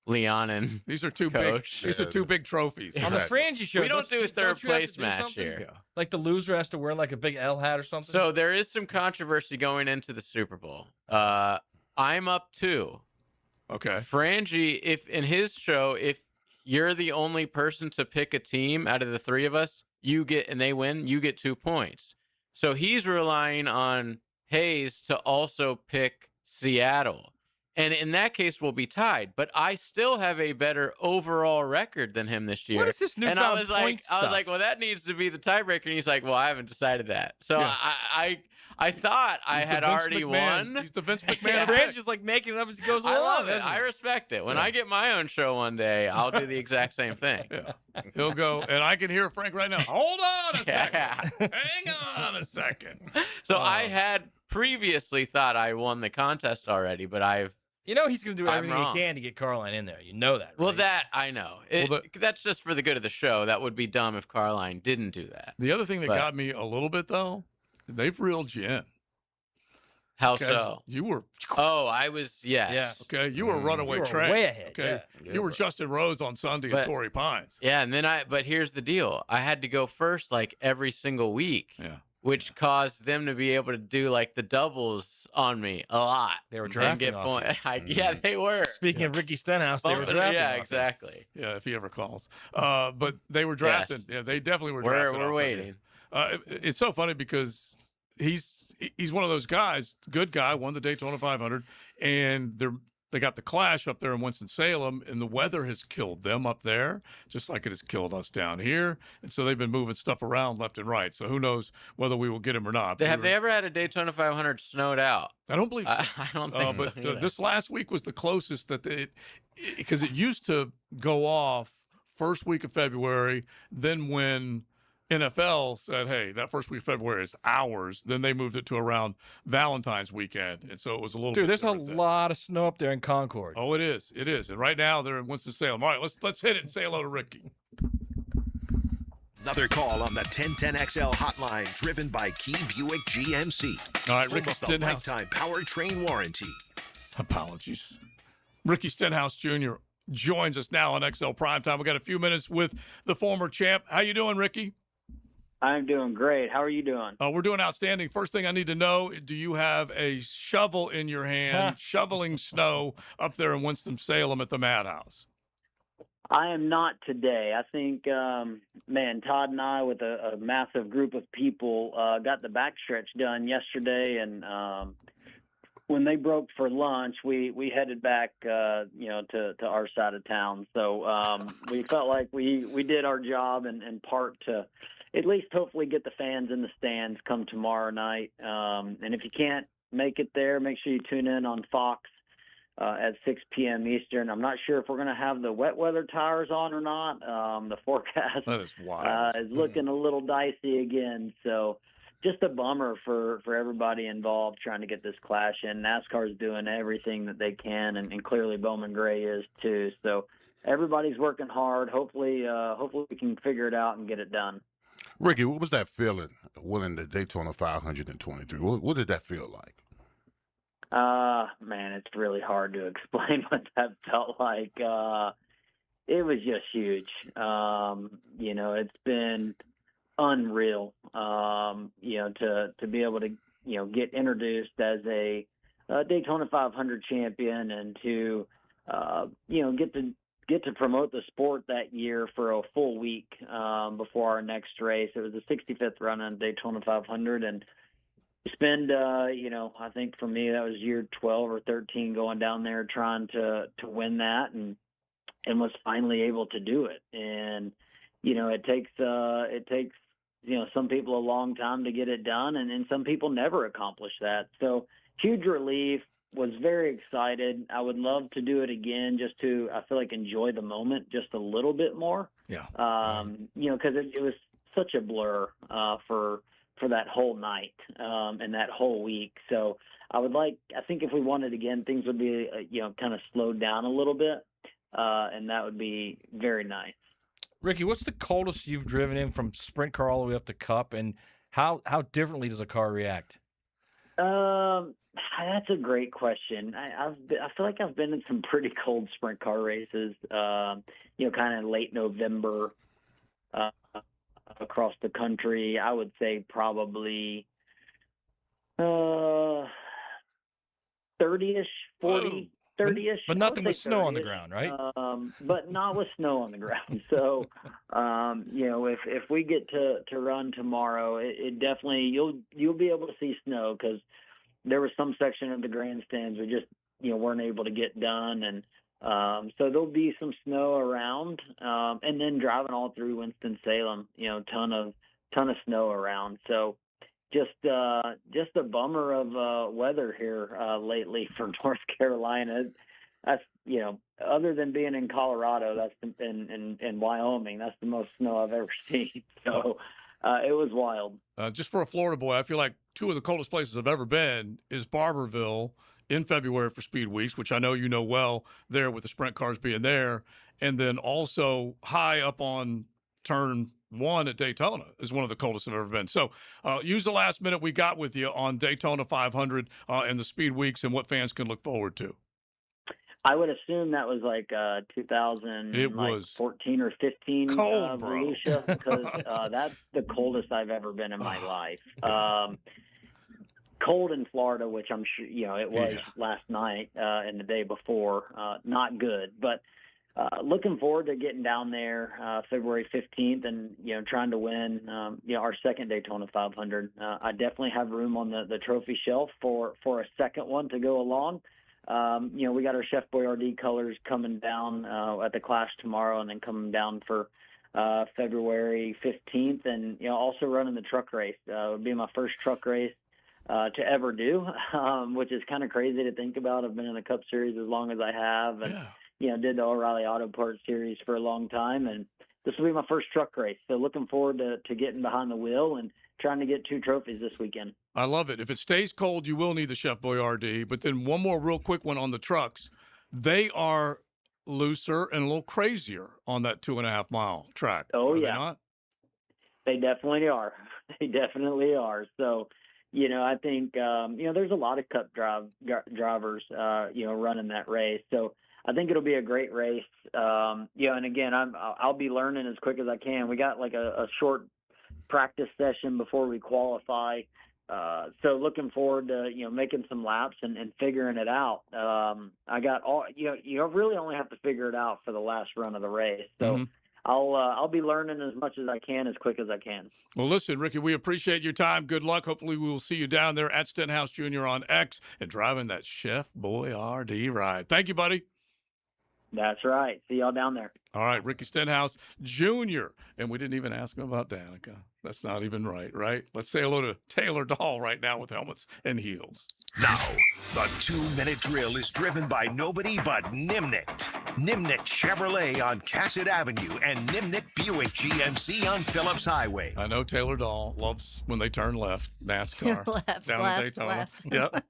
Leon and These are two Coach. big. These are two big trophies. On the Frangie show, We don't do a third you have to place do match something? here. Yeah. Like the loser has to wear like a big L hat or something. So there is some controversy going into the Super Bowl. I'm up 2. Okay. Frangie, if in his show, if you're the only person to pick a team out of the 3 of us, and they win, you get 2 points. So he's relying on Hayes to also pick Seattle. And in that case, we'll be tied. But I still have a better overall record than him this year. What is this And I newfound was point stuff? well, that needs to be the tiebreaker. And he's like, well, I haven't decided that. So Yeah. I thought I He's the had Vince already McMahon. won. He's the Vince McMahon. Fran's just like making it up as he goes along. I love it. isn't he? I respect it. When Yeah. I get my own show one day, I'll do the exact same thing. Yeah. He'll go, and I can hear Frank right now. Hold on a second. Hang on a second. So I had previously thought I won the contest already, but You know he's going to do I'm everything wrong. he can to get Carline in there. You know that, right? Well, that I know. That's just for the good of the show. That would be dumb if Carline didn't do that. The other thing that But- got me a little bit though, they've reeled you in. How Okay? so? You were Oh, I was, yes. Yeah. okay. You were runaway You were train. way ahead, Okay. yeah. You were Justin Rose on Sunday But- at Torrey Pines. Yeah, and then but here's the deal. I had to go first like every single week. Yeah. Which caused them to be able to do like the doubles on me a lot. They were and drafting get off you. Yeah, they were. Speaking of Ricky Stenhouse, they were drafting. Yeah, off him. exactly. Yeah, if he ever calls. But they were drafted. Yeah, they definitely were drafted. We're off of waiting. you. It's so funny because he's one of those guys, good guy, won the Daytona 500, and they got the Clash up there in Winston-Salem, and the weather has killed them up there, just like it has killed us down here. And so they've been moving stuff around left and right. So who knows whether we will get him or not. Have they ever had a Daytona 500 snowed out? I don't believe so. I don't think so. But either. this last week was the closest that because it used to go off first week of February. Then when NFL said, hey, that first week of February is ours, then they moved it to around Valentine's weekend. And so it was a little Dude, bit there's a different then. lot of snow up there in Concord. Oh, it is. It is. And right now they're in Winston-Salem. All right, let's hit it and say hello to Ricky. Another call on the 1010XL hotline driven by Key Buick GMC. All right, Home Ricky of the Stenhouse. lifetime powertrain warranty. Apologies. Ricky Stenhouse Jr. joins us now on XL Primetime. We got a few minutes with the former champ. How you doing, Ricky? I'm doing great. How are you doing? We're doing outstanding. First thing I need to know, do you have a shovel in your hand shoveling snow up there in Winston-Salem at the Madhouse? I am not today. I think, man, Todd and I, with a massive group of people, got the backstretch done yesterday, and when they broke for lunch, we headed back, to our side of town. So we felt like we did our job in part to at least hopefully get the fans in the stands come tomorrow night. And if you can't make it there, make sure you tune in on Fox at 6 p.m. Eastern. I'm not sure if we're going to have the wet weather tires on or not. The forecast That is wild. is looking a little dicey again. So just a bummer for everybody involved trying to get this Clash in. NASCAR's doing everything that they can, and clearly Bowman Gray is too. So everybody's working hard. Hopefully we can figure it out and get it done. Ricky, what was that feeling winning the Daytona 523? What did that feel like? Man, it's really hard to explain what that felt like. It was just huge. It's been unreal, to be able to, get introduced as a Daytona 500 champion and to, get to promote the sport that year for a full week before our next race. It was the 65th run on Daytona 500, and spend, I think for me that was year 12 or 13 going down there trying to win that, and was finally able to do it. And it takes some people a long time to get it done, and some people never accomplish that. So huge relief. Was very excited. I would love to do it again, just to, I feel like, enjoy the moment just a little bit more. Yeah. Because it was such a blur for that whole night and that whole week. So I think if we won it again, things would be kind of slowed down a little bit, and that would be very nice. Ricky, what's the coldest you've driven in from sprint car all the way up to Cup, and how differently does a car react? That's a great question. I feel like I've been in some pretty cold sprint car races, kind of late November across the country. I would say probably 30-ish, 40, 30-ish. But nothing with snow on the ground, right? But not with snow on the ground. So, if we get to run tomorrow, it definitely, you'll be able to see snow, because there was some section of the grandstands we just, weren't able to get done. And so there'll be some snow around, and then driving all through Winston-Salem, ton of snow around. So just a bummer of weather here lately for North Carolina. That's, other than being in Colorado, that's in Wyoming, that's the most snow I've ever seen. So it was wild. Just for a Florida boy, I feel like two of the coldest places I've ever been is Barberville in February for Speed Weeks, which I know you know well there with the sprint cars being there. And then also high up on turn 1 at Daytona is one of the coldest I've ever been. So use the last minute we got with you on Daytona 500 and the Speed Weeks and what fans can look forward to. I would assume that was like 2014 or 15 cold, bro. because that's the coldest I've ever been in my life. Cold in Florida, which I'm sure it was last night and the day before. Not good, but looking forward to getting down there February 15th and trying to win our second Daytona 500. I definitely have room on the trophy shelf for a second one to go along. We got our Chef Boyardee colors coming down at the Clash tomorrow, and then coming down for February 15th, and also running the truck race. It would be my first truck race to ever do, which is kind of crazy to think about. I've been in the Cup Series as long as I have, and did the O'Reilly Auto Parts Series for a long time, and this will be my first truck race. So looking forward to getting behind the wheel and trying to get 2 trophies this weekend. I love it. If it stays cold, you will need the Chef Boyardee. But then one more real quick one on the trucks. They are looser and a little crazier on that 2.5 mile track. Oh, are yeah. They not? They definitely are. They definitely are. So, I think, there's a lot of Cup drivers, running that race. So I think it'll be a great race. And again, I'll be learning as quick as I can. We got like a short practice session before we qualify. So looking forward to, making some laps and figuring it out. I got all, you really only have to figure it out for the last run of the race. So I'll be learning as much as I can, as quick as I can. Well, listen, Ricky, we appreciate your time. Good luck. Hopefully we will see you down there at Stenhouse Jr. on X and driving that Chef Boyardee ride. Thank you, buddy. That's right. See y'all down there. All right, Ricky Stenhouse Jr. And we didn't even ask him about Danica. That's not even right? Let's say hello to Taylor Dahl right now with helmets and heels. Now, the 2-minute drill is driven by nobody but Nimnicht. Nimnicht Chevrolet on Cassett Avenue and Nimnicht Buick GMC on Phillips Highway. I know Taylor Dahl loves when they turn left, NASCAR. down in Daytona. Left. Yep.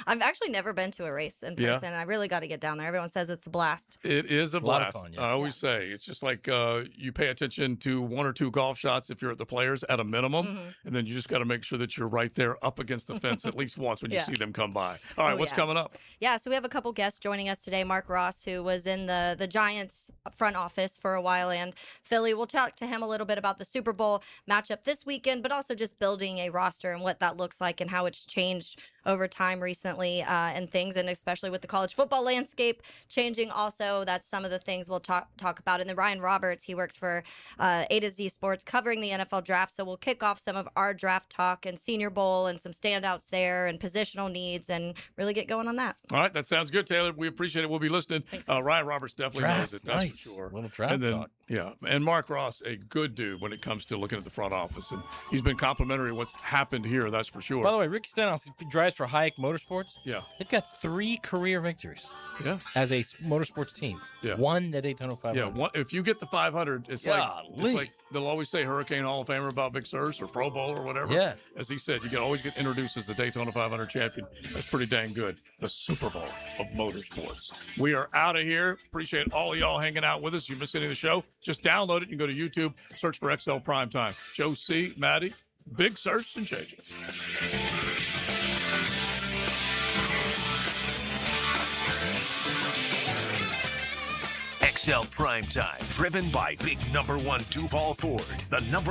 I've actually never been to a race in person. I really got to get down there. Everyone says it's a blast. It is a blast. Lot of fun, I always say it's just like you pay attention to 1 or 2 golf shots if you're at the Players at a minimum, and then you just got to make sure that you're right there up against the fence at least once when you see them come by. All right, what's coming up? Yeah, so we have a couple guests joining us today. Mark Ross, who was in the Giants front office for a while, and Philly. We'll talk to him a little bit about the Super Bowl matchup this weekend, but also just building a roster and what that looks like and how it's changed over time recently and things, and especially with the college football landscape changing also. That's some of the things we'll talk about. And then Ryan Roberts, he works for A to Z Sports covering the NFL draft. So we'll kick off some of our draft talk and Senior Bowl and some standouts there and positional needs and really get going on that. All right, that sounds good, Taylor. We appreciate it. We'll be listening. Ryan Roberts definitely knows it. That's nice. for sure. Little draft and then, talk. Yeah, and Mark Ross, a good dude when it comes to looking at the front office, and he's been complimentary of what's happened here. That's for sure. By the way, Ricky Stenhouse drives for Hayek Motorsports. Yeah, they've got 3 career victories. Yeah, as a motorsports team. Yeah, 1 at Daytona 500. Yeah, if you get the 500, it's like they'll always say Hurricane Hall of Famer about Big Surge or Pro Bowl or whatever. Yeah, as he said, you can always get introduced as the Daytona 500 champion. That's pretty dang good. The Super Bowl of motorsports. We are out of here. Appreciate all of y'all hanging out with us. You missed any of the show? Just download it. You can go to YouTube, search for XL Primetime. Joe C, Maddie, big search and change it. XL Primetime, driven by Big Number 1 Duval Ford, the number